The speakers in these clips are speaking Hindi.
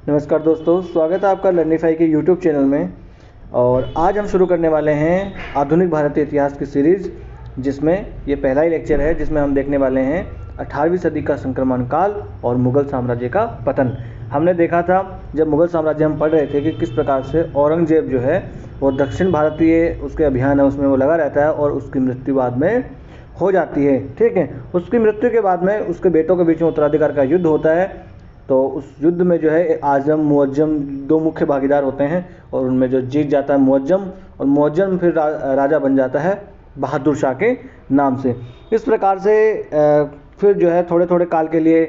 नमस्कार दोस्तों, स्वागत है आपका लर्निफाई के यूट्यूब चैनल में। और आज हम शुरू करने वाले हैं आधुनिक भारतीय इतिहास की सीरीज़, जिसमें ये पहला ही लेक्चर है जिसमें हम देखने वाले हैं 18वीं सदी का संक्रमण काल और मुग़ल साम्राज्य का पतन। हमने देखा था जब मुग़ल साम्राज्य हम पढ़ रहे थे कि किस प्रकार से औरंगजेब जो है वो दक्षिण भारतीय उसके अभियान है उसमें वो लगा रहता है और उसकी मृत्यु बाद में हो जाती है। ठीक है, उसकी मृत्यु के बाद में उसके बेटों के बीच में उत्तराधिकार का युद्ध होता है। तो उस युद्ध में जो है आज़म मुअज्जम दो मुख्य भागीदार होते हैं और उनमें जो जीत जाता है मुअज्जम, और मुअज्जम फिर राजा बन जाता है बहादुर शाह के नाम से। इस प्रकार से फिर जो है थोड़े थोड़े काल के लिए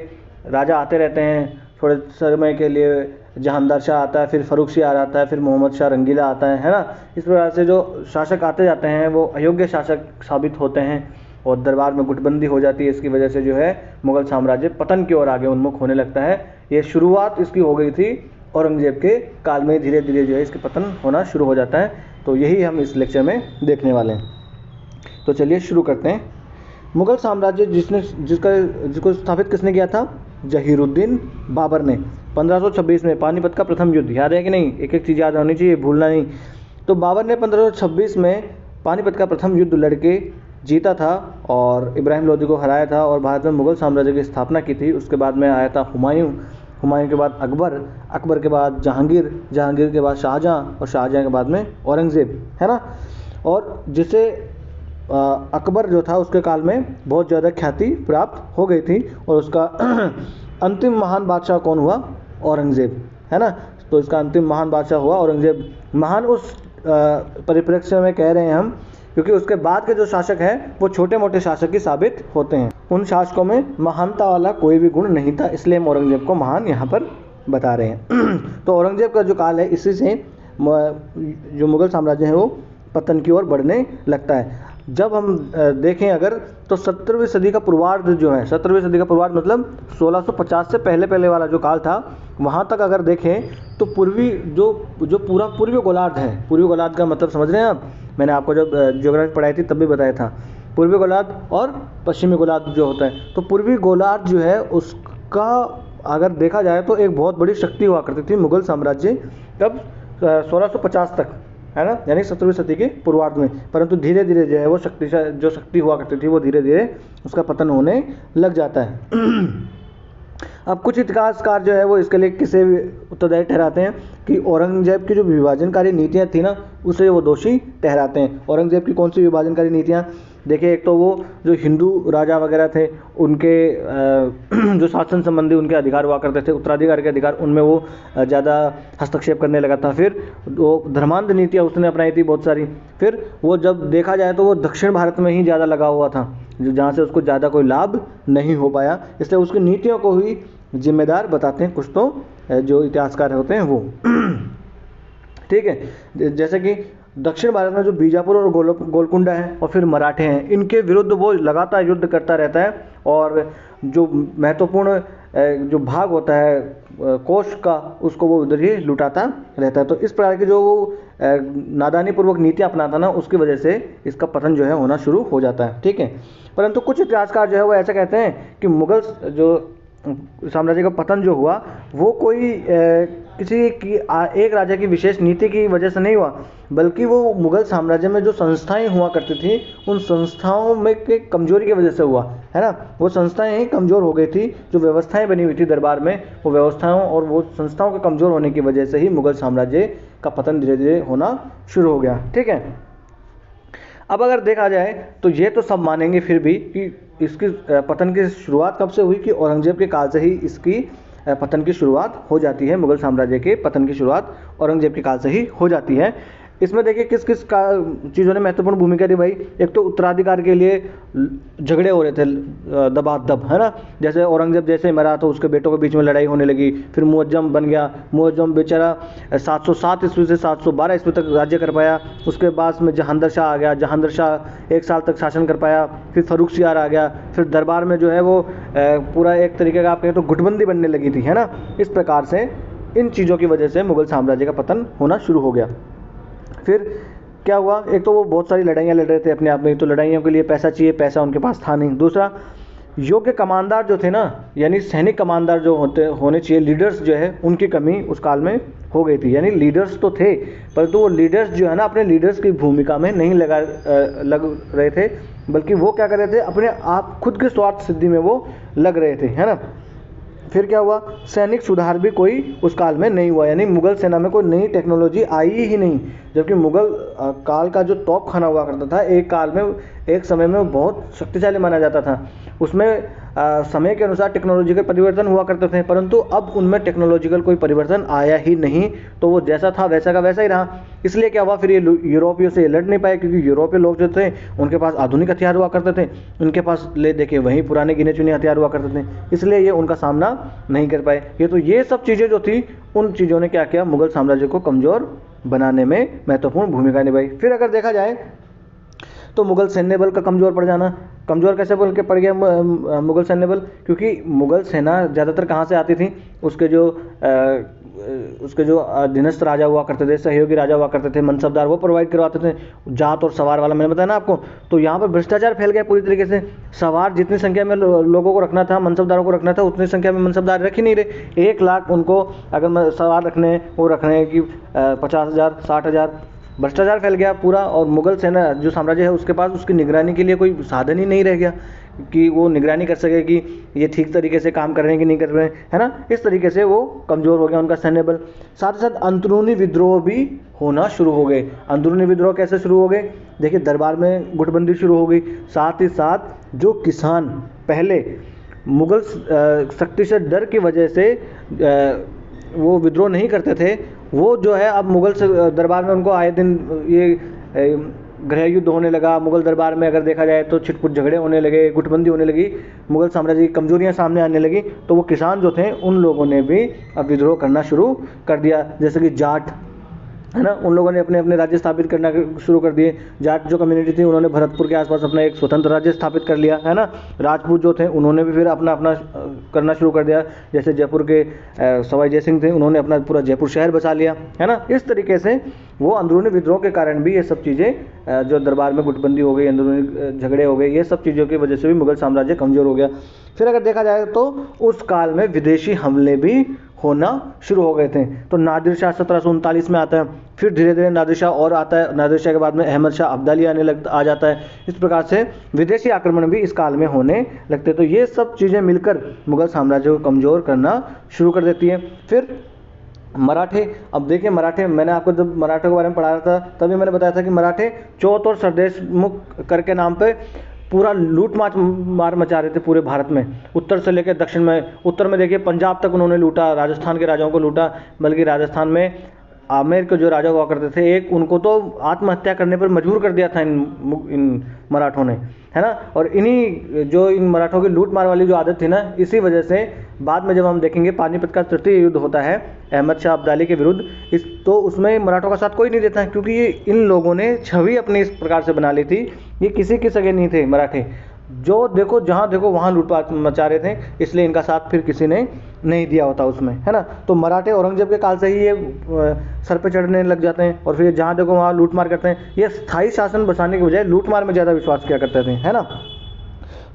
राजा आते रहते हैं। थोड़े समय के लिए जहांदार शाह आता है, फिर फर्रुख सियार आता है, फिर मोहम्मद शाह रंगीला आता है ना। इस प्रकार से जो शासक आते जाते हैं वो अयोग्य शासक साबित होते हैं और दरबार में गुटबंदी हो जाती है। इसकी वजह से जो है मुग़ल साम्राज्य पतन की ओर आगे उन्मुख होने लगता है। ये शुरुआत इसकी हो गई थी औरंगजेब के काल में, धीरे धीरे जो है इसके पतन होना शुरू हो जाता है। तो यही हम इस लेक्चर में देखने वाले हैं। तो चलिए शुरू करते हैं। मुग़ल साम्राज्य जिसको स्थापित किसने किया था? जहीरुद्दीन बाबर ने 1526 में। पानीपत का प्रथम युद्ध याद है कि नहीं? एक एक चीज़ याद होनी चाहिए, भूलना नहीं। तो बाबर ने 1526 में पानीपत का प्रथम युद्ध लड़के जीता था और इब्राहिम लोदी को हराया था और भारत में मुग़ल साम्राज्य की स्थापना की थी। उसके बाद में आया था हुमायूं, हुमायूं के बाद अकबर, अकबर के बाद जहांगीर, जहांगीर के बाद शाहजहाँ और शाहजहाँ के बाद में औरंगज़ेब, है ना। और जिसे अकबर जो था उसके काल में बहुत ज़्यादा ख्याति प्राप्त हो गई थी और उसका अंतिम महान बादशाह कौन हुआ? औरंगज़ेब, है ना। तो इसका अंतिम महान बादशाह हुआ औरंगज़ेब। महान उस परिप्रेक्ष्य में कह रहे हैं हम क्योंकि उसके बाद के जो शासक हैं वो छोटे मोटे शासक ही साबित होते हैं। उन शासकों में महानता वाला कोई भी गुण नहीं था, इसलिए हम औरंगज़ेब को महान यहाँ पर बता रहे हैं। तो औरंगज़ेब का जो काल है इसी से जो मुग़ल साम्राज्य है वो पतन की ओर बढ़ने लगता है। जब हम देखें अगर तो 17वीं सदी का पूर्वार्ध जो है, 17वीं सदी का पूर्वार्ध मतलब 1650 से पहले वाला जो काल था, वहाँ तक अगर देखें तो पूर्वी जो पूरा पूर्वी गोलार्ध है, पूर्वी गोलार्ध का मतलब समझ रहे हैं आप? मैंने आपको जब ज्योग्राफी पढ़ाई थी तब भी बताया था, पूर्वी गोलार्ध और पश्चिमी गोलार्ध जो होता है। तो पूर्वी गोलार्ध जो है उसका अगर देखा जाए तो एक बहुत बड़ी शक्ति हुआ करती थी मुग़ल साम्राज्य तब 1650 तक, है ना, यानी 17वीं सदी के पूर्वार्ध में। परंतु धीरे धीरे जो है वो शक्ति हुआ करती थी वो धीरे धीरे उसका पतन होने लग जाता है। अब कुछ इतिहासकार जो है वो इसके लिए किसे उत्तरदायी ठहराते हैं कि औरंगजेब की जो विभाजनकारी नीतियाँ थी ना उसे वो दोषी ठहराते हैं। औरंगजेब की कौन सी विभाजनकारी नीतियाँ? देखिए, एक तो वो जो हिंदू राजा वगैरह थे उनके जो शासन संबंधी उनके अधिकार हुआ करते थे, उत्तराधिकार के अधिकार, उनमें वो ज़्यादा हस्तक्षेप करने लगा था। फिर वो धर्मांध नीतियाँ उसने अपनाई थी बहुत सारी। फिर वो जब देखा जाए तो वो दक्षिण भारत में ही ज़्यादा लगा हुआ था, जहाँ से उसको ज़्यादा कोई लाभ नहीं हो पाया, इसलिए उसकी नीतियों को ही जिम्मेदार बताते हैं कुछ तो जो इतिहासकार होते हैं वो। ठीक है, जैसे कि दक्षिण भारत में जो बीजापुर और गोलकुंडा है और फिर मराठे हैं, इनके विरुद्ध वो लगातार युद्ध करता रहता है और जो महत्वपूर्ण जो भाग होता है कोष का उसको वो उधर ही लुटाता रहता है। तो इस प्रकार की जो वो नादानी पूर्वक नीतियाँ अपनाता ना, उसकी वजह से इसका पतन जो है होना शुरू हो जाता है। ठीक है, परंतु कुछ इतिहासकार जो है वो ऐसा कहते हैं कि मुग़ल जो साम्राज्य का पतन जो हुआ वो कोई किसी की एक राजा की विशेष नीति की वजह से नहीं हुआ, बल्कि वो मुग़ल साम्राज्य में जो संस्थाएं हुआ करती थी उन संस्थाओं में के कमजोरी की वजह से हुआ, है ना। वो संस्थाएं ही कमज़ोर हो गई थी, जो व्यवस्थाएं बनी हुई थी दरबार में, वो व्यवस्थाओं और वो संस्थाओं के कमज़ोर होने की वजह से ही मुग़ल साम्राज्य का पतन धीरे धीरे होना शुरू हो गया। ठीक है, अब अगर देखा जाए तो ये तो सब मानेंगे फिर भी कि इसकी पतन की शुरुआत कब से हुई कि औरंगजेब के काल से ही इसकी पतन की शुरुआत हो जाती है। मुग़ल साम्राज्य के पतन की शुरुआत औरंगजेब के काल से ही हो जाती है। इसमें देखिए किस किस का चीज़ों ने महत्वपूर्ण भूमिका दी भाई। एक तो उत्तराधिकार के लिए झगड़े हो रहे थे दबादब, है ना। जैसे औरंगजेब जैसे मरा तो उसके बेटों के बीच में लड़ाई होने लगी। फिर मुअज्जम बन गया, मुअज्जम बेचारा 707 ईस्वी से 712 ईस्वी तक राज्य कर पाया। उसके बाद में जहांदर शाह आ गया, जहांदर शाह 1 साल तक शासन कर पाया। फिर फर्रुख सियार आ गया। फिर दरबार में जो है वो पूरा एक तरीके का आप कहें तो गुटबंदी बनने लगी थी, है ना। इस प्रकार से इन चीज़ों की वजह से मुग़ल साम्राज्य का पतन होना शुरू हो गया। फिर क्या हुआ, एक तो वो बहुत सारी लड़ाइयाँ लड़ रहे थे अपने आप में, तो लड़ाइयों के लिए पैसा चाहिए, पैसा उनके पास था नहीं। दूसरा, योग्य कमांडर जो थे ना, यानी सैनिक कमांडर जो होने चाहिए, लीडर्स जो है, उनकी कमी उस काल में हो गई थी। यानी लीडर्स तो थे, परंतु वो लीडर्स जो है ना अपने लीडर्स की भूमिका में नहीं लग रहे थे, बल्कि वो क्या कर रहे थे, अपने आप खुद के स्वार्थ सिद्धि में वो लग रहे थे, है ना। फिर क्या हुआ, सैनिक सुधार भी कोई उस काल में नहीं हुआ, यानी मुगल सेना में कोई नई टेक्नोलॉजी आई ही नहीं। जबकि मुगल काल का जो तोप खाना हुआ करता था, एक समय में बहुत शक्तिशाली माना जाता था। उसमें समय के अनुसार टेक्नोलॉजिकल परिवर्तन हुआ करते थे, परंतु अब उनमें टेक्नोलॉजिकल कोई परिवर्तन आया ही नहीं। तो वो जैसा था वैसा का वैसा ही रहा। इसलिए क्या हुआ, फिर ये यूरोपियों से लड़ नहीं पाए, क्योंकि यूरोपीय लोग जो थे उनके पास आधुनिक हथियार हुआ करते थे, उनके पास ले देखिए वहीं पुराने गिने चुने हथियार हुआ करते थे, इसलिए ये उनका सामना नहीं कर पाए। ये सब चीज़ें जो थी, उन चीज़ों ने क्या किया, मुगल साम्राज्य को कमज़ोर बनाने में महत्वपूर्ण भूमिका निभाई। फिर अगर देखा जाए तो मुगल सैन्य बल का कमज़ोर पड़ जाना। कमज़ोर कैसे बोल के पड़ गया मुगल सैन्य बल, क्योंकि मुगल सेना ज़्यादातर कहाँ से आती थी, उसके जो अधीनस्थ राजा हुआ करते थे, सहयोगी राजा हुआ करते थे, मनसबदार, वो प्रोवाइड करवाते थे, जात और सवार वाला मैंने बताया ना आपको। तो यहाँ पर भ्रष्टाचार फैल गया पूरी तरीके से। सवार जितनी संख्या में लोगों को रखना था, मनसबदारों को रखना था, उतनी संख्या में मनसबदार रख ही नहीं रहे। 1 लाख उनको अगर सवार रखने हैं, वो रखने हैं कि 50,000 60,000। भ्रष्टाचार फैल गया पूरा, और मुगल सेना जो साम्राज्य है उसके पास उसकी निगरानी के लिए कोई साधन ही नहीं रह गया कि वो निगरानी कर सके कि ये ठीक तरीके से काम कर रहे हैं कि नहीं कर रहे हैं, है ना। इस तरीके से वो कमज़ोर हो गया उनका सैन्य बल। साथ ही साथ अंदरूनी विद्रोह भी होना शुरू हो गए। अंदरूनी विद्रोह कैसे शुरू हो गए, देखिए दरबार में गुटबंदी शुरू हो गई। साथ ही साथ जो किसान पहले मुगल शक्ति से डर की वजह से वो विद्रोह नहीं करते थे, वो जो है अब मुगल दरबार में उनको आए दिन ये गृह युद्ध होने लगा। मुगल दरबार में अगर देखा जाए तो छिटपुट झगड़े होने लगे, गुटबंदी होने लगी, मुगल साम्राज्य की कमजोरियां सामने आने लगी। तो वो किसान जो थे उन लोगों ने भी अब विद्रोह करना शुरू कर दिया। जैसे कि जाट है ना, उन लोगों ने अपने अपने राज्य स्थापित करना शुरू कर दिए। जाट जो कम्युनिटी थी उन्होंने भरतपुर के आसपास अपना एक स्वतंत्र राज्य स्थापित कर लिया, है ना। राजपूत जो थे उन्होंने भी फिर अपना अपना करना शुरू कर दिया। जैसे जयपुर के सवाई जय सिंह थे, उन्होंने अपना पूरा जयपुर शहर बसा लिया, है ना। इस तरीके से वो अंदरूनी विद्रोह के कारण भी ये सब चीज़ें जो दरबार में गुटबंदी हो गई, अंदरूनी झगड़े हो गए, ये सब चीज़ों की वजह से भी मुगल साम्राज्य कमज़ोर हो गया। फिर अगर देखा जाए तो उस काल में विदेशी हमले भी होना शुरू हो गए थे। तो नादिर शाह 1739 में आता है, फिर धीरे धीरे नादिर शाह और आता है, नादिर शाह के बाद में अहमद शाह अब्दाली आ जाता है। इस प्रकार से विदेशी आक्रमण भी इस काल में होने लगते। तो ये सब चीज़ें मिलकर मुगल साम्राज्य को कमज़ोर करना शुरू कर देती है। फिर मराठे, अब देखिए मराठे, मैंने आपको जब मराठों के बारे में पढ़ाया था तभी मैंने बताया था कि मराठे चौथ और सरदेश मुख करके नाम पे पूरा लूट मार मचा रहे थे पूरे भारत में, उत्तर से लेकर दक्षिण में। उत्तर में देखिए पंजाब तक उन्होंने लूटा, राजस्थान के राजाओं को लूटा, बल्कि राजस्थान में आमेर के जो राजा हुआ करते थे, एक उनको तो आत्महत्या करने पर मजबूर कर दिया था इन मराठों ने, है ना। और इन मराठों की लूट मार वाली जो आदत थी ना, इसी वजह से बाद में जब हम देखेंगे पानीपत का तृतीय युद्ध होता है अहमद शाह अब्दाली के विरुद्ध, तो उसमें मराठों का साथ कोई नहीं देता है, क्योंकि ये इन लोगों ने छवि अपनी इस प्रकार से बना ली थी, ये किसी के सगे नहीं थे मराठे, जो देखो जहाँ देखो वहाँ लूटपाट मचा रहे थे, इसलिए इनका साथ फिर किसी ने नहीं दिया होता उसमें, है ना। तो मराठे औरंगजेब के काल से ही ये सर पे चढ़ने लग जाते हैं, और फिर जहाँ देखो वहाँ लूटमार करते हैं। ये स्थायी शासन बसाने के बजाय लूटमार में ज़्यादा विश्वास किया करते थे, है ना।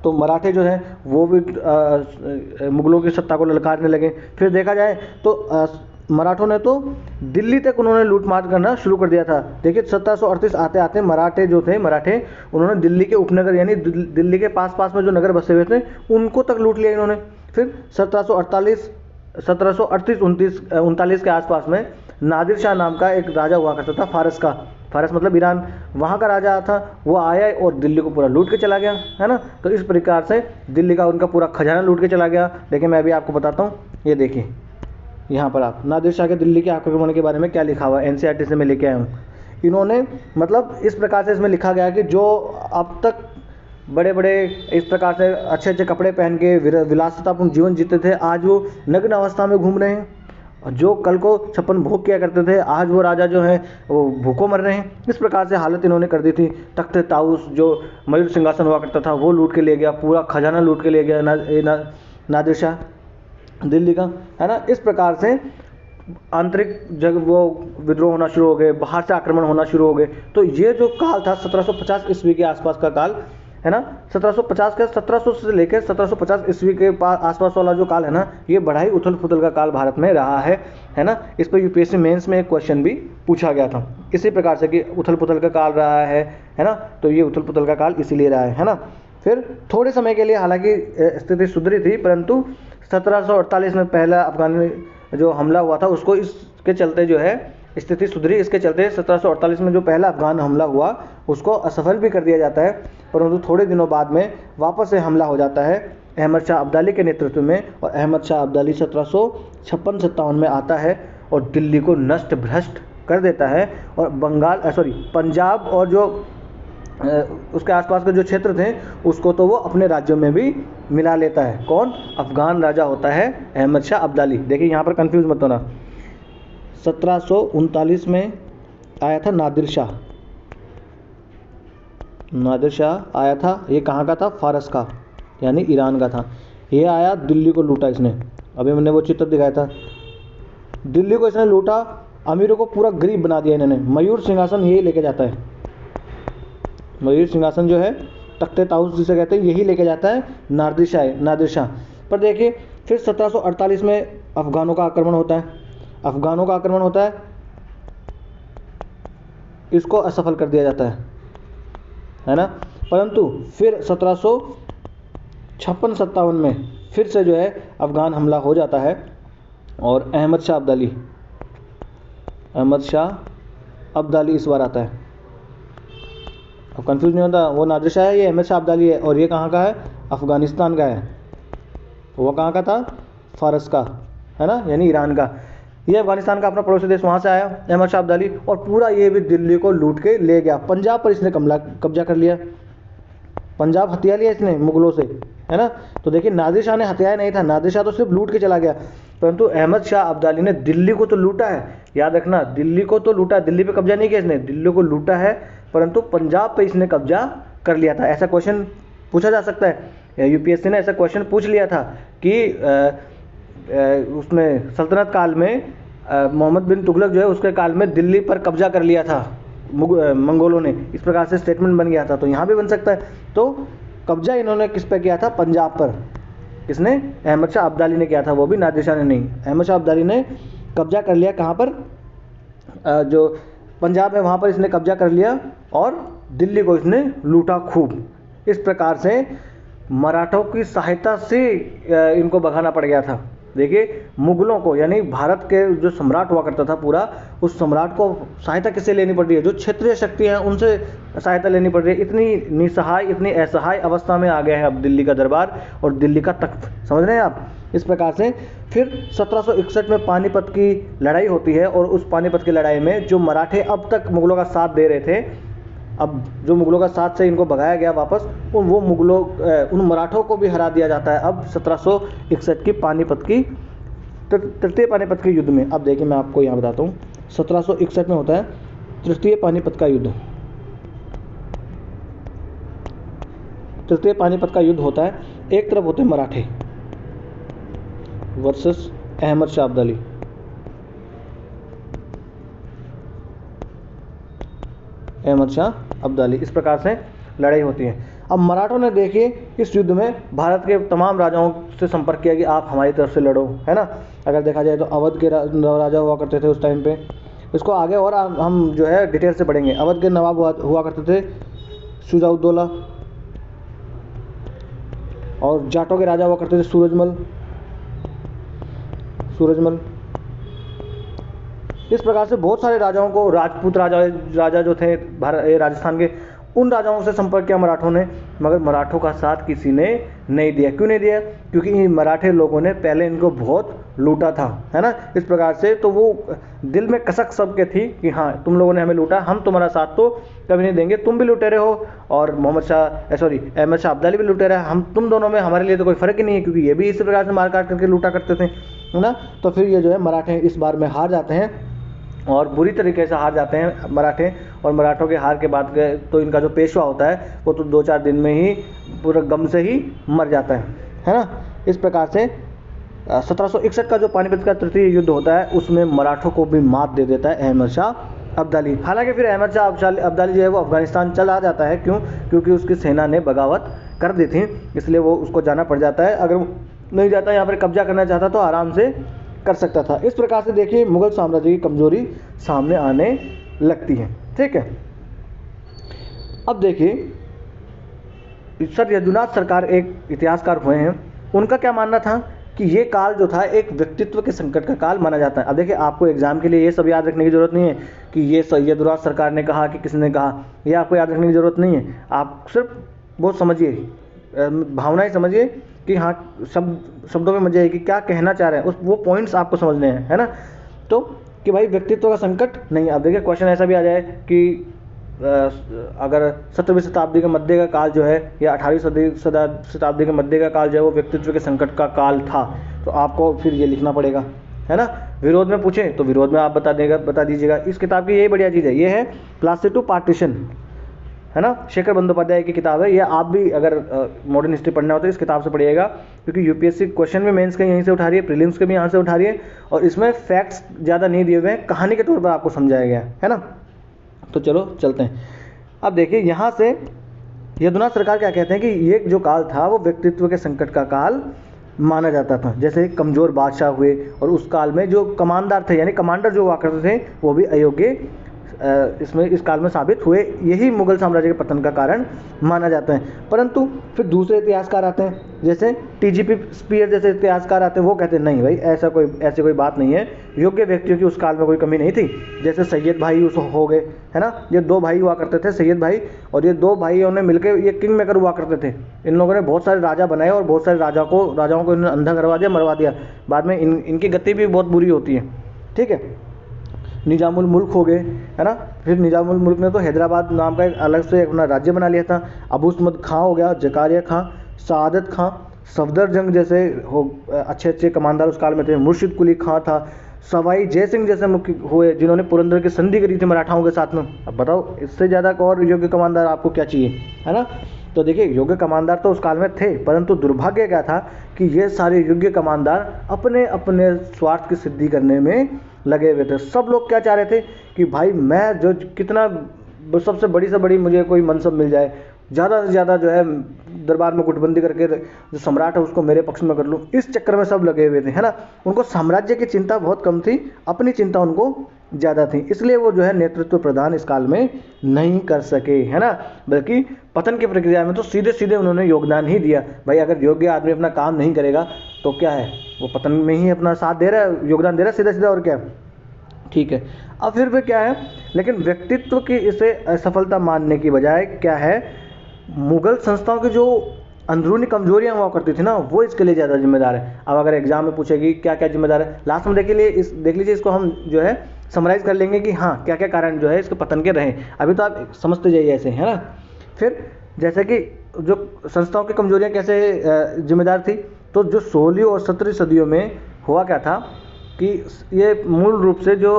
तो मराठे जो है वो भी मुगलों की सत्ता को ललकारने लगे। फिर देखा जाए तो मराठों ने तो दिल्ली तक उन्होंने लूटमार करना शुरू कर दिया था। देखिए 1738 आते आते मराठे उन्होंने दिल्ली के उपनगर, यानी दिल्ली के पास पास में जो नगर बसे हुए थे उनको तक लूट लिया इन्होंने। फिर 1739 के आसपास में नादिर शाह नाम का एक राजा हुआ करता था, फारस मतलब ईरान, वहाँ का राजा था, वो आया और दिल्ली को पूरा लूट के चला गया, है ना। तो इस प्रकार से दिल्ली का उनका पूरा खजाना लूट के चला गया। देखिए मैं अभी आपको बताता हूँ, ये देखिए यहाँ पर आप नादिर शाह के दिल्ली के आक्रमण के बारे में क्या लिखा हुआ है, NCERT से मैं लेके आया हूँ। इन्होंने मतलब इस प्रकार से इसमें लिखा गया कि जो अब तक बड़े बड़े इस प्रकार से अच्छे अच्छे कपड़े पहन के विलासितापूर्ण जीवन जीते थे, आज वो नग्न अवस्था में घूम रहे हैं। जो कल को 56 भोग किया करते थे, आज वो राजा जो है वो भूखों मर रहे हैं। इस प्रकार से हालत इन्होंने कर दी थी। तख्त ताउस जो मयूर सिंहासन हुआ करता था वो लूट के ले गया, पूरा खजाना लूट के ले गया नादिर शाह दिल्ली का, है ना। इस प्रकार से आंतरिक जब वो विद्रोह होना शुरू हो गए, बाहर से आक्रमण होना शुरू हो गए। तो ये जो काल था 1750 ईस्वी के आसपास का काल, है ना। 1750 का 1700 से लेकर 1750 ईस्वी के आसपास वाला जो काल है ना, ये बड़ा ही उथल पुथल का काल भारत में रहा है ना। इस पर यूपीएससी मेंस में एक क्वेश्चन भी पूछा गया था इसी प्रकार से कि उथल पुथल का काल रहा है ना। तो ये उथल पुथल का काल इसीलिए रहा है ना। फिर थोड़े समय के लिए हालांकि स्थिति सुधरी थी, परंतु 1748 में पहला अफगानी जो हमला हुआ था उसको इसके चलते जो है स्थिति सुधरी। इसके चलते 1748 में जो पहला अफगान हमला हुआ उसको असफल भी कर दिया जाता है, परंतु थोड़े दिनों बाद में वापस से हमला हो जाता है अहमद शाह अब्दाली के नेतृत्व में। और अहमद शाह अब्दाली 1756-57 में आता है और दिल्ली को नष्ट भ्रष्ट कर देता है और पंजाब और जो उसके आसपास के जो क्षेत्र थे उसको तो वो अपने राज्यों में भी मिला लेता है। कौन? अफगान राजा होता है अहमद शाह अब्दाली। देखिए यहाँ पर कंफ्यूज मत होना। 1739 में आया था नादिर शाह। नादिर शाह आया था, ये कहाँ का था? फारस का, यानी ईरान का था। ये आया, दिल्ली को लूटा इसने। अभी मैंने वो चित्र दिखाया था, दिल्ली को इसने लूटा, अमीरों को पूरा गरीब बना दिया इन्होंने। मयूर सिंहासन यही लेके जाता है, मयूर सिंहासन जो है तख्ते ताऊस जिसे कहते हैं, यही लेके जाता है नादिर शाह। पर देखिए फिर 1748 में अफगानों का आक्रमण होता है, इसको असफल कर दिया जाता है ना। परंतु फिर 1756-57 में फिर से जो है अफगान हमला हो जाता है और अहमद शाह अब्दाली इस बार आता है। अब कंफ्यूज नहीं होता, वो नादिर शाह है, ये अहमद शाह अब्दाली है। और ये कहाँ का है? अफगानिस्तान का है। वो कहाँ का था? फारस का, है ना, यानी ईरान का। ये अफगानिस्तान का अपना पड़ोसी देश, वहाँ से आया अहमद शाह अब्दाली और पूरा ये भी दिल्ली को लूट के ले गया। पंजाब पर इसने कब्जा कर लिया, पंजाब हथिया लिया इसने मुगलों से, है ना। तो देखिए नादिर शाह ने हथियाया नहीं था, नादिर शाह तो सिर्फ लूट के चला गया, परंतु अहमद शाह अब्दाली ने दिल्ली को तो लूटा है। याद रखना, दिल्ली को तो लूटा, दिल्ली पे कब्जा नहीं किया इसने, दिल्ली को लूटा है, परंतु पंजाब पे इसने कब्जा कर लिया था। ऐसा क्वेश्चन पूछा जा सकता है, यूपीएससी ने ऐसा क्वेश्चन पूछ लिया था कि उसमें सल्तनत काल में मोहम्मद बिन तुगलक जो है उसके काल में दिल्ली पर कब्जा कर लिया था मंगोलों ने, इस प्रकार से स्टेटमेंट बन गया था। तो यहाँ भी बन सकता है। तो कब्जा इन्होंने किस पे किया था? पंजाब पर। किसने? अहमद शाह अब्दाली ने किया था, वो भी नादिर शाह ने नहीं। अहमद शाह अब्दाली ने कब्जा कर लिया कहाँ पर? जो पंजाब है वहाँ पर इसने कब्जा कर लिया और दिल्ली को इसने लूटा खूब। इस प्रकार से मराठों की सहायता से इनको भगाना पड़ गया था। देखिए मुगलों को, यानी भारत के जो सम्राट हुआ करता था पूरा, उस सम्राट को सहायता किससे लेनी पड़ रही है? जो क्षेत्रीय शक्ति हैं उनसे सहायता लेनी पड़ रही है। इतनी निसहाय, इतनी असहाय अवस्था में आ गया है अब दिल्ली का दरबार और दिल्ली का तख्त, समझ रहे हैं आप। इस प्रकार से फिर 1761 में पानीपत की लड़ाई होती है और उस पानीपत की लड़ाई में जो मराठे अब तक मुगलों का साथ दे रहे थे, अब जो मुगलों का साथ से इनको भगाया गया वापस, उन मराठों को भी हरा दिया जाता है अब 1761 की पानीपत की तृतीय पानीपत के युद्ध में। अब देखिए मैं आपको यहाँ बताता हूँ, 1761 में होता है तृतीय पानीपत का युद्ध। तृतीय पानीपत का युद्ध होता है, एक तरफ होते हैं मराठे वर्सेस अहमद शाह अब्दाली। अहमद शाह अब्दाली, इस प्रकार से लड़ाई होती है। अब मराठों ने देखिए इस युद्ध में भारत के तमाम राजाओं से संपर्क किया कि आप हमारी तरफ से लड़ो, है ना। अगर देखा जाए तो अवध के राजा हुआ करते थे उस टाइम पे। इसको आगे और हम जो है डिटेल से पढ़ेंगे। अवध के नवाब हुआ करते थे शुजाउद्दौला, और जाटों के राजा हुआ करते थे सूरजमल। इस प्रकार से बहुत सारे राजाओं को, राजपूत राजा जो थे राजस्थान के, उन राजाओं से संपर्क किया मराठों ने, मगर मराठों का साथ किसी ने नहीं दिया। क्यों नहीं दिया? क्योंकि मराठे लोगों ने पहले इनको बहुत लूटा था, है ना। इस प्रकार से तो वो दिल में कसक सबके थी कि हाँ तुम लोगों ने हमें लूटा, हम तुम्हारा साथ तो कभी नहीं देंगे, तुम भी लुटेरे हो और अहमद शाह अब्दाली भी लुटेरा है, हम तुम दोनों में हमारे लिए तो कोई फ़र्क ही नहीं है, क्योंकि ये भी इसी प्रकार से मार काट करके लूटा करते थे, है ना। तो फिर ये जो है मराठे इस बार में हार जाते हैं और बुरी तरीके से हार जाते हैं मराठे। और मराठों के हार के बाद तो इनका जो पेशवा होता है वो तो 2-4 दिन में ही पूरा गम से ही मर जाता है ना। इस प्रकार से 1761 का जो पानीपत का तृतीय युद्ध होता है उसमें मराठों को भी मात दे देता है अहमद शाह अब्दाली। हालांकि फिर अहमद शाह अब्दाली जो है वो अफगानिस्तान चला जाता है, क्यों? क्योंकि उसकी सेना ने बगावत कर दी थी, इसलिए वो उसको जाना पड़ जाता है। अगर वो नहीं जाता, यहाँ पर कब्जा करना चाहता तो आराम से कर सकता था। इस प्रकार से देखिए मुगल साम्राज्य की कमजोरी सामने आने लगती है। ठीक है, अब देखिए सर यदुनाथ सरकार एक इतिहासकार हुए हैं, उनका क्या मानना था कि ये काल जो था एक व्यक्तित्व के संकट का काल माना जाता है। अब देखिए आपको एग्जाम के लिए ये सब याद रखने की जरूरत नहीं है कि ये यदुनाथ सरकार ने कहा कि किसने कहा, ये आपको याद रखने की जरूरत नहीं है। आप सिर्फ वो समझिए, भावनाएं समझिए कि हाँ शब्दों में मजे है कि क्या कहना चाह रहे हैं, उस वो पॉइंट्स आपको समझने हैं, है ना। तो कि भाई व्यक्तित्व का संकट नहीं। अब देखिए क्वेश्चन ऐसा भी आ जाए कि अगर 17वीं शताब्दी के मध्य का काल जो है या 18वीं शताब्दी के मध्य का काल जो है वो व्यक्तित्व के संकट का काल था, तो आपको फिर ये लिखना पड़ेगा, है ना। विरोध में पूछे तो विरोध में आप बता दीजिएगा। इस किताब की यही बढ़िया चीज़ है, ये है प्लासी टू पार्टीशन, है ना, शेखर बंदोपाध्याय की किताब है। ये आप भी अगर मॉडर्न हिस्ट्री पढ़ना हो तो इस किताब से पढ़िएगा, क्योंकि यूपीएससी क्वेश्चन भी मेंस के यहीं से उठा रही है, प्रीलिम्स के भी यहाँ से उठा रही है, और इसमें फैक्ट्स ज़्यादा नहीं दिए हुए हैं, कहानी के तौर पर आपको समझाया गया है ना। तो चलो चलते हैं। अब देखिए यहाँ से यदुनाथ सरकार क्या कहते हैं कि ये जो काल था वो व्यक्तित्व के संकट का काल माना जाता था। जैसे कमज़ोर बादशाह हुए, और उस काल में जो कमांडर थे यानी कमांडर जो हुआ करते थे वो भी अयोग्य इसमें इस काल में साबित हुए। यही मुगल साम्राज्य के पतन का कारण माना जाता है। परंतु फिर दूसरे इतिहासकार आते हैं, जैसे टीजीपी स्पीयर जैसे इतिहासकार आते हैं, वो कहते हैं नहीं भाई ऐसी कोई बात नहीं है, योग्य व्यक्तियों की उस काल में कोई कमी नहीं थी। जैसे सैयद भाई हो गए, है ना, ये दो भाई हुआ करते थे, सैयद भाई, और ये दो भाइयों ने मिलकर ये किंग मेकर हुआ करते थे। इन लोगों ने बहुत सारे राजा बनाए और बहुत सारे राजाओं को इन्होंने अंधा करवा दिया, मरवा दिया। बाद में इनकी गति भी बहुत बुरी होती है। ठीक है, निजामुल मुल्क हो गए, है ना। फिर निजामुल मुल्क ने तो हैदराबाद नाम का एक अलग से अपना राज्य बना लिया था। अबूसमद खां हो गया, जकारिया खां, सआदत खां, सफदर जंग जैसे अच्छे कमांडर उस काल में थे। मुर्शिद कुली खां था, सवाई जय सिंह जैसे मुख्य हुए जिन्होंने पुरंदर की संधि करी थी मराठाओं के साथ में। अब बताओ इससे ज़्यादा और योग्य कमांडर आपको क्या चाहिए, है ना। तो देखिए योग्य कमांडर तो उस काल में थे, परंतु दुर्भाग्य क्या था कि ये सारे योग्य कमांडर अपने अपने स्वार्थ की सिद्धि करने में लगे हुए थे। सब लोग क्या चाह रहे थे कि भाई मैं जो कितना सबसे बड़ी से बड़ी मुझे कोई मनसब मिल जाए, ज़्यादा से ज़्यादा जो है दरबार में गुटबंदी करके जो सम्राट है उसको मेरे पक्ष में कर लूँ, इस चक्कर में सब लगे हुए थे, है ना। उनको साम्राज्य की चिंता बहुत कम थी, अपनी चिंता उनको ज़्यादा थी, इसलिए वो जो है नेतृत्व प्रदान इस काल में नहीं कर सके, है ना। बल्कि पतन की प्रक्रिया में तो सीधे सीधे उन्होंने योगदान ही दिया। भाई अगर योग्य आदमी अपना काम नहीं करेगा तो क्या है, वो पतन में ही अपना साथ दे रहा है, योगदान दे रहा है सीधा सीधा, और क्या। ठीक है, अब फिर भी क्या है, लेकिन व्यक्तित्व की इसे असफलता मानने की बजाय क्या है, मुगल संस्थाओं की जो अंदरूनी कमजोरियां हुआ करती थी ना, वो इसके लिए ज़्यादा जिम्मेदार है। अब अगर एग्जाम में पूछेगी क्या क्या जिम्मेदार है, लास्ट में देख लीजिए इसको हम जो है समराइज कर लेंगे कि हाँ क्या क्या कारण जो है इसके पतन के रहे। अभी तो आप समझते जाइए ऐसे, है ना। फिर जैसे कि जो संस्थाओं की कमजोरियां कैसे जिम्मेदार थी, तो जो 16वीं और 17वीं सदियों में हुआ क्या था कि ये मूल रूप से जो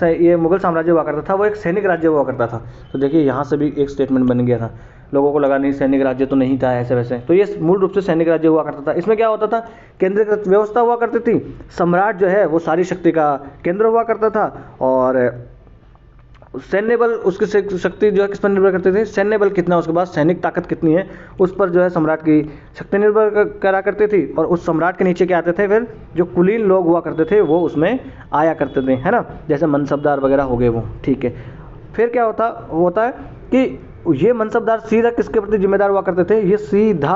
ये मुगल साम्राज्य हुआ करता था वो एक सैनिक राज्य हुआ करता था। तो देखिए यहाँ से भी एक स्टेटमेंट बन गया था, लोगों को लगा नहीं सैनिक राज्य तो नहीं था ऐसे वैसे, तो ये मूल रूप से सैनिक राज्य हुआ करता था। इसमें क्या होता था, केंद्रीकृत व्यवस्था हुआ करती थी, सम्राट जो है वो सारी शक्ति का केंद्र हुआ करता था, और सैन्य बल उसकी शक्ति जो है किस पर निर्भर करती थी, सैन्य बल कितना, उसके बाद सैनिक ताकत कितनी है, उस पर जो है सम्राट की शक्ति निर्भर करा करती थी। और उस सम्राट के नीचे क्या आते थे, फिर जो कुलीन लोग हुआ करते थे वो उसमें आया करते थे, है ना, जैसे मनसबदार वगैरह हो गए वो। ठीक है, फिर क्या होता है कि ये मनसबदार सीधा किसके प्रति जिम्मेदार हुआ करते थे, ये सीधा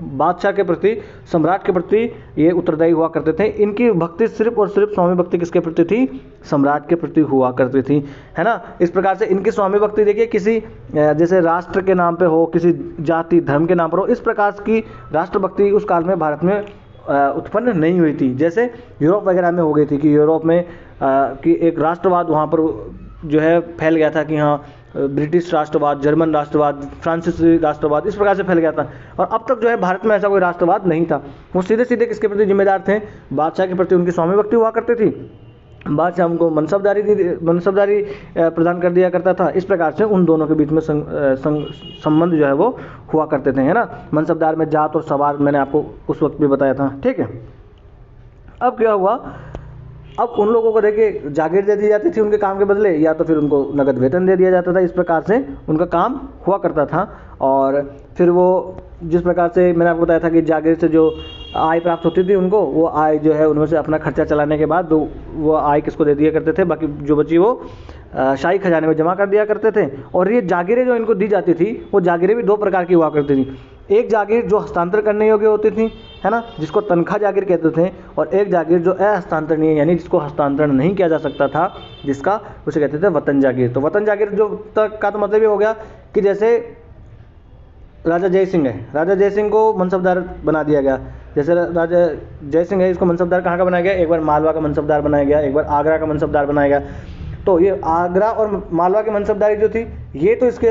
बादशाह के प्रति, सम्राट के प्रति ये उत्तरदायी हुआ करते थे। इनकी भक्ति सिर्फ और सिर्फ स्वामी भक्ति किसके प्रति थी, सम्राट के प्रति हुआ करती थी, है ना। इस प्रकार से इनकी स्वामी भक्ति देखिए किसी जैसे राष्ट्र के नाम पे हो, किसी जाति धर्म के नाम पर हो, इस प्रकार की राष्ट्रभक्ति उस काल में भारत में उत्पन्न नहीं हुई थी। जैसे यूरोप वगैरह में हो गई थी कि यूरोप में कि एक राष्ट्रवाद वहाँ पर जो है फैल गया था कि हाँ ब्रिटिश राष्ट्रवाद, जर्मन राष्ट्रवाद, फ्रांसीसी राष्ट्रवाद, इस प्रकार से फैल गया था। और अब तक जो है भारत में ऐसा कोई राष्ट्रवाद नहीं था। वो सीधे सीधे किसके प्रति जिम्मेदार थे, बादशाह के प्रति उनकी स्वामी भक्ति हुआ करती थी, बादशाह उनको मनसबदारी प्रदान कर दिया करता था। इस प्रकार से उन दोनों के बीच में संबंध जो है वो हुआ करते थे, है ना। मनसबदार में जात और सवार मैंने आपको उस वक्त भी बताया था। ठीक है, अब क्या हुआ अब उन लोगों को देखिए जागीर दे दी जाती थी उनके काम के बदले, या तो फिर उनको नगद वेतन दे दिया जाता था। इस प्रकार से उनका काम हुआ करता था। और फिर वो जिस प्रकार से मैंने आपको बताया था कि जागीर से जो आय प्राप्त होती थी उनको, वो आय जो है उनमें से अपना खर्चा चलाने के बाद वो आय किसको दे दिया करते थे, बाकी जो बची वो शाही खजाने में जमा कर दिया करते थे। और ये जागीरें जो इनको दी जाती थी, वो जागीरें भी दो प्रकार की हुआ करती थी। एक जागीर जो हस्तांतर करने योग्य होती थी, है ना, जिसको तनख्वाह जागीर कहते थे, और एक जागीर जो अहस्तांतरणीय यानी जिसको हस्तांतरण नहीं किया जा सकता था, जिसका उसे कहते थे वतन जागीर। तो वतन जागीर जो तक का तो मतलब ये हो गया कि जैसे राजा जय सिंह है, राजा जय सिंह को मनसबदार बना दिया गया। जैसे राजा जय सिंह है, इसको मनसबदार कहाँ का बनाया गया, एक बार मालवा का मनसबदार बनाया गया, एक बार आगरा का मनसबदार बनाया गया। तो ये आगरा और मालवा की मनसबदारी जो थी, ये तो इसके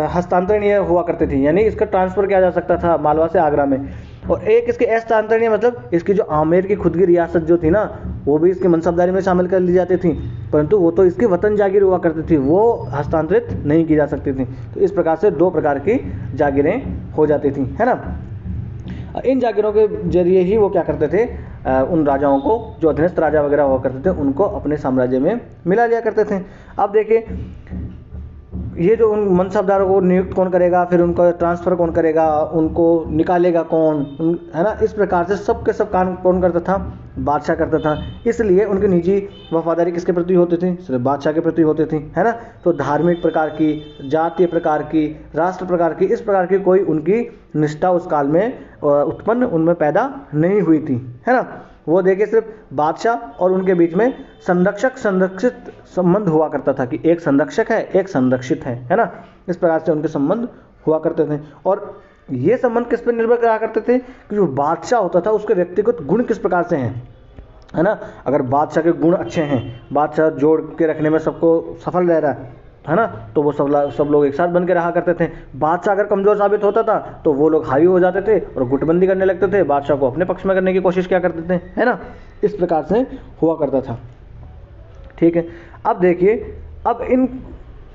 हस्तांतरणीय हुआ करती थी, यानी इसका ट्रांसफ़र किया जा सकता था मालवा से आगरा में। और एक इसके हस्तांतरणीय मतलब इसकी जो आमेर की खुद की रियासत जो थी ना, वो भी इसकी मनसबदारी में शामिल कर ली जाती थी, परंतु वो तो इसकी वतन जागीर हुआ करती थी, वो हस्तांतरित नहीं की जा सकती थी। तो इस प्रकार से दो प्रकार की जागीरें हो जाती थी, है ना। इन जागीरों के जरिए ही वो क्या करते थे, उन राजाओं को, जो अधीनस्थ राजा वगैरह हुआ करते थे, उनको अपने साम्राज्य में मिला लिया करते थे। अब देखिए ये जो उन मनसबदारों को नियुक्त कौन करेगा, फिर उनका ट्रांसफ़र कौन करेगा, उनको निकालेगा कौन, है ना, इस प्रकार से सब के सब काम कौन करता था, बादशाह करता था। इसलिए उनकी निजी वफादारी किसके प्रति होती थी, सिर्फ बादशाह के प्रति होती थी, है ना। तो धार्मिक प्रकार की, जातीय प्रकार की, राष्ट्र प्रकार की, इस प्रकार की कोई उनकी निष्ठा उस काल में उत्पन्न उनमें पैदा नहीं हुई थी, है ना। वो देखिए सिर्फ बादशाह और उनके बीच में संरक्षक संरक्षित संबंध हुआ करता था कि एक संरक्षक है, एक संरक्षित है ना। इस प्रकार से उनके संबंध हुआ करते थे। और ये संबंध किस पर निर्भर करा करते थे कि जो बादशाह होता था उसके व्यक्तिगत गुण किस प्रकार से हैं, है ना। अगर बादशाह के गुण अच्छे हैं, बादशाह जोड़ के रखने में सबको सफल रह रहा है ना, तो वो सब लोग एक साथ बन के रहा करते थे। बादशाह अगर कमज़ोर साबित होता था तो वो लोग हावी हो जाते थे और गुटबंदी करने लगते थे, बादशाह को अपने पक्ष में करने की कोशिश क्या करते थे, है ना। इस प्रकार से हुआ करता था, ठीक है। अब देखिए, अब इन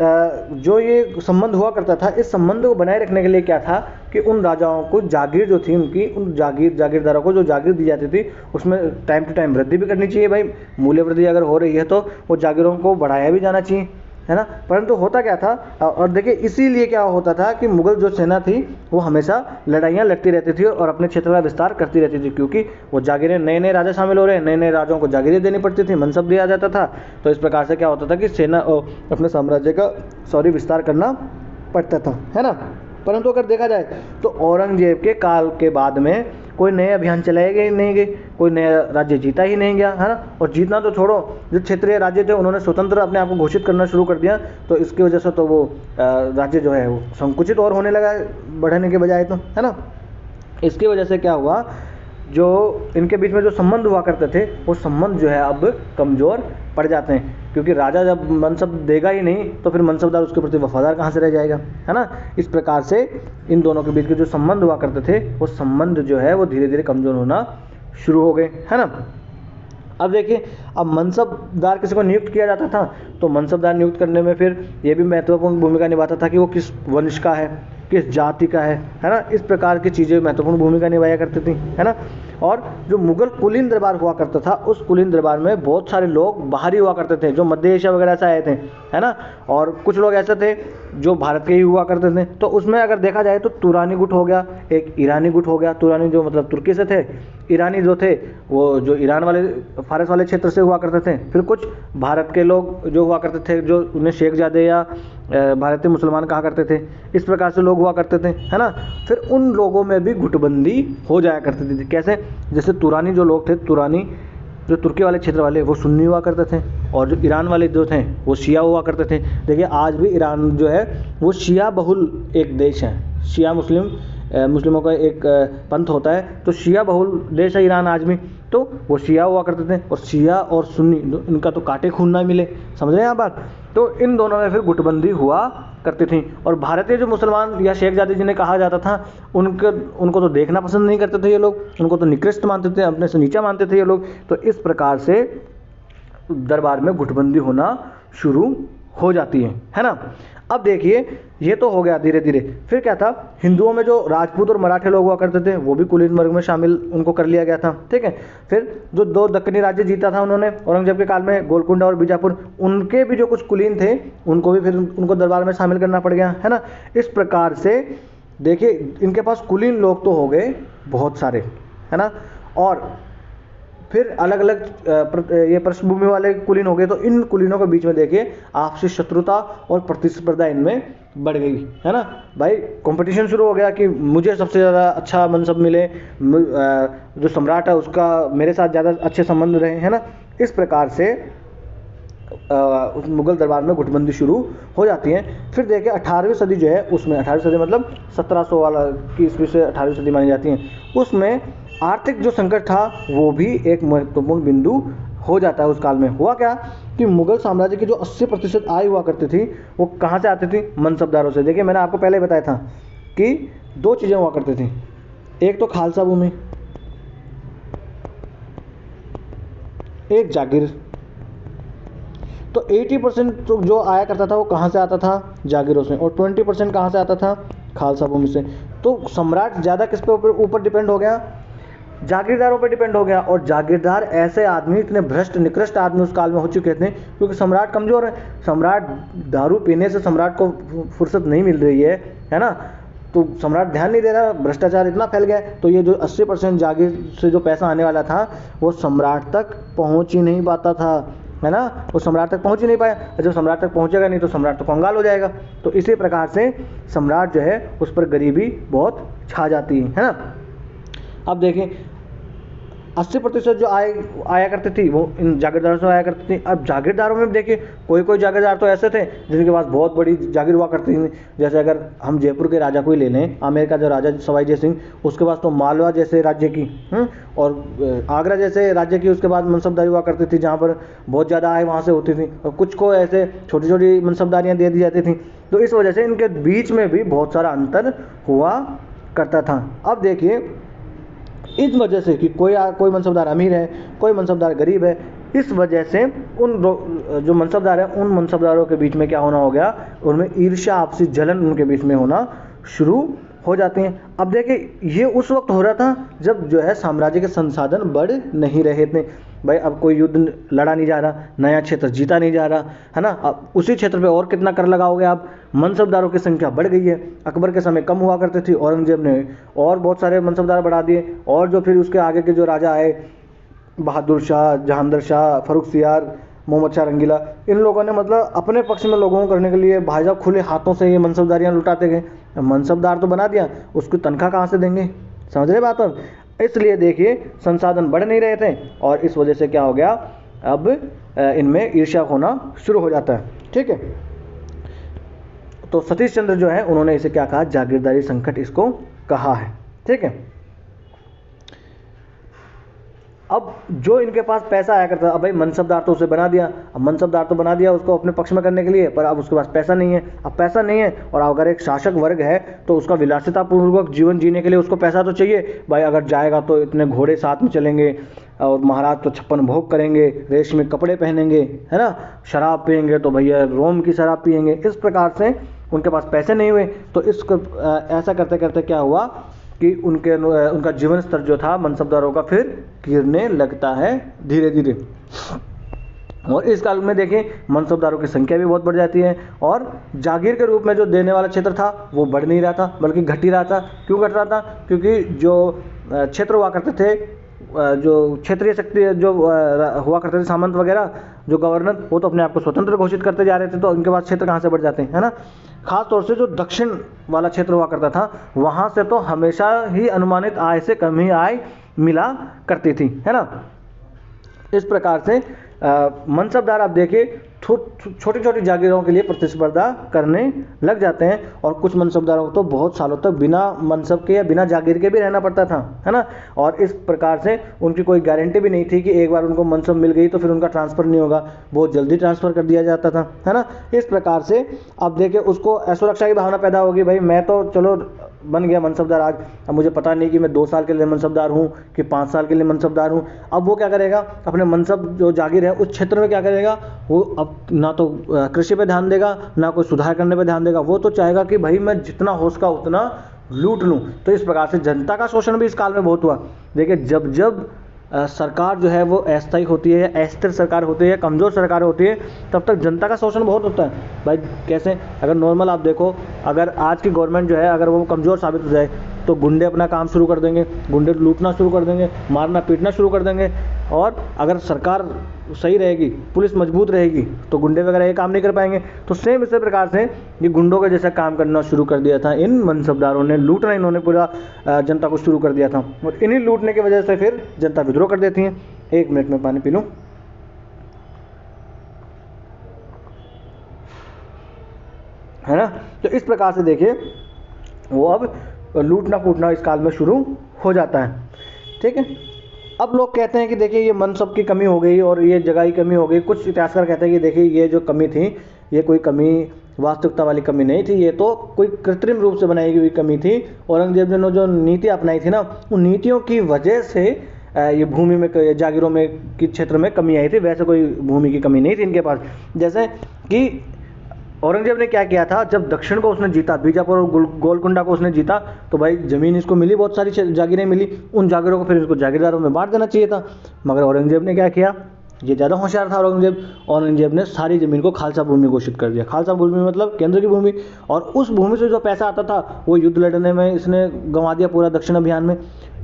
जो ये संबंध हुआ करता था, इस संबंध को बनाए रखने के लिए क्या था कि उन राजाओं को जागीर जो थी उनकी, उन जागीरदारों को जो जागीर दी जाती थी उसमें टाइम टू टाइम वृद्धि भी करनी चाहिए। भाई मूल्य वृद्धि अगर हो रही है तो वो जागीरों को बढ़ाया भी जाना चाहिए, है ना। परंतु होता क्या था, और देखिए इसीलिए क्या होता था कि मुगल जो सेना थी वो हमेशा लड़ाइयाँ लड़ती रहती थी और अपने क्षेत्र का विस्तार करती रहती थी, क्योंकि वो जागीरें, नए नए राजा शामिल हो रहे हैं, नए नए राजाओं को जागीरें देनी पड़ती थी, मनसब दिया जाता था। तो इस प्रकार से क्या होता था कि सेना अपने साम्राज्य का विस्तार करना पड़ता था, है ना। परंतु अगर देखा जाए तो औरंगजेब के काल के बाद में कोई नए अभियान चलाए गए नहीं गए, कोई नया राज्य जीता ही नहीं गया, है ना। और जीतना तो छोड़ो, जो क्षेत्रीय राज्य थे उन्होंने स्वतंत्र अपने आप को घोषित करना शुरू कर दिया, तो इसकी वजह से तो वो राज्य जो है वो संकुचित और होने लगा बढ़ने के बजाय, तो है ना। इसकी वजह से क्या हुआ, जो इनके बीच में जो संबंध हुआ करते थे वो संबंध जो है अब कमज़ोर पड़ जाते हैं, क्योंकि राजा जब मनसब देगा ही नहीं तो फिर मनसबदार उसके प्रति वफादार कहाँ से रह जाएगा, है ना। इस प्रकार से इन दोनों के बीच के जो संबंध हुआ करते थे वो संबंध जो है वो धीरे धीरे कमज़ोर होना शुरू हो गए, है ना। अब देखिए, अब मनसबदार किसी को नियुक्त किया जाता था तो मनसबदार नियुक्त करने में फिर ये भी महत्वपूर्ण भूमिका निभाता था कि वो किस वंश का है, किस जाति का है ना। इस प्रकार की चीज़ें महत्वपूर्ण भूमिका निभाया करती थी, है ना। और जो मुगल कुलीन दरबार हुआ करता था, उस कुलीन दरबार में बहुत सारे लोग बाहरी हुआ करते थे, जो मध्य एशिया वगैरह से आए थे, है ना। और कुछ लोग ऐसे थे जो भारत के ही हुआ करते थे। तो उसमें अगर देखा जाए तो तुरानी गुट हो गया, एक ईरानी गुट हो गया। तुरानी जो मतलब तुर्की से थे, ईरानी जो थे वो जो ईरान वाले, फारस वाले क्षेत्र से हुआ करते थे। फिर कुछ भारत के लोग जो हुआ करते थे, जो उन्हें शेखजादे या भारतीय मुसलमान कहा करते थे, इस प्रकार से लोग हुआ करते थे, है ना। फिर उन लोगों में भी गुटबंदी हो जाया करती थी। कैसे, जैसे तुरानी जो लोग थे, तुरानी जो तुर्की वाले क्षेत्र वाले, वो सुन्नी हुआ करते थे, और जो ईरान वाले जो थे वो शिया हुआ करते थे। देखिए आज भी ईरान जो है वो शिया बहुल एक देश है, शिया मुस्लिमों का एक पंथ होता है, तो शिया बहुल देश है ईरान आज भी। तो वो शिया हुआ करते थे, और शिया और सुन्नी इनका तो काटे खून ना मिले, समझ रहे हैं आप बात। तो इन दोनों में फिर गुटबंदी हुआ करती थी। और भारतीय जो मुसलमान या शेखजादे जिन्हें कहा जाता था, उनको तो देखना पसंद नहीं करते थे ये लोग, उनको तो निकृष्ट मानते थे, अपने से नीचा मानते थे ये लोग। तो इस प्रकार से दरबार में गुटबंदी होना शुरू हो जाती है ना। अब देखिए ये तो हो गया धीरे धीरे। फिर क्या था, हिंदुओं में जो राजपूत और मराठे लोग हुआ करते थे वो भी कुलीन वर्ग में शामिल उनको कर लिया गया था, ठीक है। फिर जो 2 दक्कनी राज्य जीता था उन्होंने औरंगजेब के काल में, गोलकुंडा और बीजापुर, उनके भी जो कुछ कुलीन थे उनको भी फिर उनको दरबार में शामिल करना पड़ गया, है ना। इस प्रकार से देखिए इनके पास कुलीन लोग तो हो गए बहुत सारे, है ना। और फिर अलग अलग ये पृष्ठभूमि वाले कुलीन हो गए। तो इन कुलीनों के बीच में देखिए आपसी शत्रुता और प्रतिस्पर्धा इनमें बढ़ गई, है ना। भाई कंपटीशन शुरू हो गया कि मुझे सबसे ज़्यादा अच्छा मनसब मिले, जो सम्राट है उसका मेरे साथ ज़्यादा अच्छे संबंध रहे, है ना। इस प्रकार से मुगल दरबार में गुटबंदी शुरू हो जाती है। फिर देखिए 18वीं सदी जो है उसमें, 18वीं सदी मतलब 1700 वाला की ईस्वी से 18वीं सदी मानी जाती है, उसमें आर्थिक जो संकट था वो भी एक महत्वपूर्ण बिंदु हो जाता है। उस काल में हुआ क्या कि मुगल साम्राज्य की जो 80% आय हुआ करती थी वो कहाँ से आती थी, मनसबदारों से। देखिए मैंने आपको पहले बताया था कि 2 चीज़ें हुआ करती थी, एक तो खालसा भूमि, एक जागीर। तो 80% तो जो आया करता था वो कहाँ से आता था, जागीरों से, और 20% कहाँ से आता था, खालसा भूमि से। तो सम्राट ज़्यादा किस पे ऊपर डिपेंड हो गया, जागीरदारों पर डिपेंड हो गया। और जागीरदार ऐसे आदमी, इतने भ्रष्ट निकृष्ट आदमी उस काल में हो चुके थे क्योंकि सम्राट कमज़ोर है। सम्राट दारू पीने से सम्राट को फुर्सत नहीं मिल रही है ना। तो सम्राट ध्यान नहीं दे रहा, भ्रष्टाचार इतना फैल गया। तो ये जो 80% जागीर से जो पैसा आने वाला था वो सम्राट तक पहुँच ही नहीं पाता था, है ना। वो सम्राट तक पहुँच ही नहीं पाया। जब सम्राट तक पहुँचेगा नहीं तो सम्राट तो कंगाल हो जाएगा। तो इसी प्रकार से सम्राट जो है उस पर गरीबी बहुत छा जाती है ना। अब देखें 80% जो आया करती थी वो इन जागीरदारों से आया करती थी। अब जागीरदारों में देखिए कोई जागीरदार तो ऐसे थे जिनके पास बहुत बड़ी जागीर हुआ करती थी। जैसे अगर हम जयपुर के राजा को ही ले लें, आमेर का जो राजा सवाई जय सिंह, उसके पास तो मालवा जैसे राज्य की और आगरा जैसे राज्य की उसके बाद मनसबदारी हुआ करती थी, जहाँ पर बहुत ज़्यादा आय वहाँ से होती थी। और कुछ को ऐसे छोटी छोटी मनसबदारियाँ दे दी जाती थी। तो इस वजह से इनके बीच में भी बहुत सारा अंतर हुआ करता था। अब देखिए इस वजह से कि कोई मनसबदार अमीर है, कोई मनसबदार गरीब है, इस वजह से उन जो मनसबदार हैं उन मनसबदारों के बीच में क्या होना हो गया, उनमें ईर्ष्या, आपसी जलन उनके बीच में होना शुरू हो जाती हैं। अब देखिए ये उस वक्त हो रहा था जब जो है साम्राज्य के संसाधन बढ़ नहीं रहे थे। भाई अब कोई युद्ध लड़ा नहीं जा रहा, नया क्षेत्र जीता नहीं जा रहा, है ना। अब उसी क्षेत्र पे और कितना कर लगाओगे आप, मनसबदारों की संख्या बढ़ गई है। अकबर के समय कम हुआ करती थी, औरंगजेब ने और बहुत सारे मनसबदार बढ़ा दिए। और जो फिर उसके आगे के जो राजा आए, बहादुर शाह, जहांगीर शाह, फर्रुखसियार, मोहम्मद शाह रंगीला, इन लोगों ने मतलब अपने पक्ष में लोगों को करने के लिए भाई साहब खुले हाथों से ये मनसबदारियाँ लुटाते गए। मनसबदार तो बना दिया, उसकी तनख्वाह कहाँ से देंगे, समझ रहे बात। अब इसलिए देखिए संसाधन बढ़ नहीं रहे थे और इस वजह से क्या हो गया, अब इनमें ईर्ष्या होना शुरू हो जाता है, ठीक है। तो सतीश चंद्र जो है उन्होंने इसे क्या कहा, जागीरदारी संकट इसको कहा है, ठीक है। अब जो इनके पास पैसा आया करता, अब भाई मनसबदार तो उसे बना दिया, अब मनसबदार तो बना दिया उसको अपने पक्ष में करने के लिए, पर अब उसके पास पैसा नहीं है। अब पैसा नहीं है और अगर एक शासक वर्ग है तो उसका विलासितापूर्वक जीवन जीने के लिए उसको पैसा तो चाहिए। भाई अगर जाएगा तो इतने घोड़े साथ में चलेंगे और महाराज तो 56 भोग करेंगे, रेशमी कपड़े पहनेंगे, है ना, शराब पियेंगे तो भैया रोम की शराब पियेंगे। इस प्रकार से उनके पास पैसे नहीं हुए। तो इसको ऐसा करते करते क्या हुआ कि उनका जीवन स्तर जो था मनसबदारों का फिर गिरने लगता है धीरे धीरे। और इस काल में देखिए मनसबदारों की संख्या भी बहुत बढ़ जाती है और जागीर के रूप में जो देने वाला क्षेत्र था वो बढ़ नहीं रहा था बल्कि घट ही रहा था। क्यों घट रहा था, क्योंकि जो क्षेत्र हुआ करते थे, जो क्षेत्रीय शक्ति जो हुआ करते थे, सामंत वगैरह जो गवर्नर, वो तो अपने आप को स्वतंत्र घोषित करते जा रहे थे। तो उनके पास क्षेत्र कहाँ से बढ़ जाते हैं, है ना। खास तौर से जो दक्षिण वाला क्षेत्र हुआ करता था वहाँ से तो हमेशा ही अनुमानित आय से कम ही आय मिला करती थी, है ना। इस प्रकार से मनसबदार आप देखिए छोटी छोटी जागीरों के लिए प्रतिस्पर्धा करने लग जाते हैं। और कुछ मनसबदारों को तो बहुत सालों तक बिना मनसब के या बिना जागीर के भी रहना पड़ता था, है ना। और इस प्रकार से उनकी कोई गारंटी भी नहीं थी कि एक बार उनको मनसब मिल गई तो फिर उनका ट्रांसफ़र नहीं होगा, बहुत जल्दी ट्रांसफ़र कर दिया जाता था, है ना। इस प्रकार से अब देखिए उसको असुरक्षा की भावना पैदा होगी, भाई मैं तो चलो बन गया मनसबदार आज, अब मुझे पता नहीं कि मैं 2 साल के लिए मनसबदार हूँ कि 5 साल के लिए मनसबदार हूँ। अब वो क्या करेगा, अपने मनसब जो जागीर है उस क्षेत्र में क्या करेगा, वो अब ना तो कृषि पे ध्यान देगा, ना कोई सुधार करने पे ध्यान देगा। वो तो चाहेगा कि भाई मैं जितना हो सका उतना लूट लूँ। तो इस प्रकार से जनता का शोषण भी इस काल में बहुत हुआ। देखिए, जब जब सरकार जो है वो अस्थायी होती है, अस्थिर सरकार होती है, कमज़ोर सरकार होती है, तब तक जनता का शोषण बहुत होता है। भाई कैसे, अगर नॉर्मल आप देखो, अगर आज की गवर्नमेंट जो है अगर वो कमज़ोर साबित हो जाए तो गुंडे अपना काम शुरू कर देंगे, गुंडे लूटना शुरू कर देंगे, मारना पीटना शुरू कर देंगे। और अगर सरकार सही रहेगी, पुलिस मजबूत रहेगी, तो गुंडे वगैरह ये काम नहीं कर पाएंगे। तो सेम इसी प्रकार से ये गुंडों के जैसा काम करना शुरू कर दिया था इन मनसबदारों ने, लूटना इन्होंने पूरा जनता को शुरू कर दिया था। और इन्हीं लूटने की वजह से फिर जनता विद्रोह कर देती है। 1 मिनट में पानी पी लूँ। है ना। तो इस प्रकार से देखिए, वो अब लूटना फूटना इस काल में शुरू हो जाता है। ठीक है। अब लोग कहते हैं कि देखिए ये मनसब की कमी हो गई और ये जगह की कमी हो गई। कुछ इतिहासकार कहते हैं कि देखिए ये जो कमी थी, ये कोई कमी वास्तविकता वाली कमी नहीं थी, ये तो कोई कृत्रिम रूप से बनाई हुई कमी थी। औरंगजेब ने जो नीति अपनाई थी ना, उन नीतियों की वजह से ये भूमि में, जागीरों में की क्षेत्र में कमी आई थी। वैसे कोई भूमि की कमी नहीं थी इनके पास। जैसे कि औरंगजेब ने क्या किया था, जब दक्षिण को उसने जीता, बीजापुर और गोलकुंडा को उसने जीता, तो भाई ज़मीन इसको मिली, बहुत सारी जागीरें मिली। उन जागीरों को फिर इसको जागीरदारों में बांट देना चाहिए था। मगर औरंगजेब ने क्या किया, ये ज़्यादा होशियार था औरंगजेब ने सारी ज़मीन को खालसा भूमि घोषित कर दिया। खालसा भूमि मतलब केंद्र की भूमि। और उस भूमि से जो पैसा आता था वो युद्ध लड़ने में इसने गंवा दिया। पूरा दक्षिण अभियान में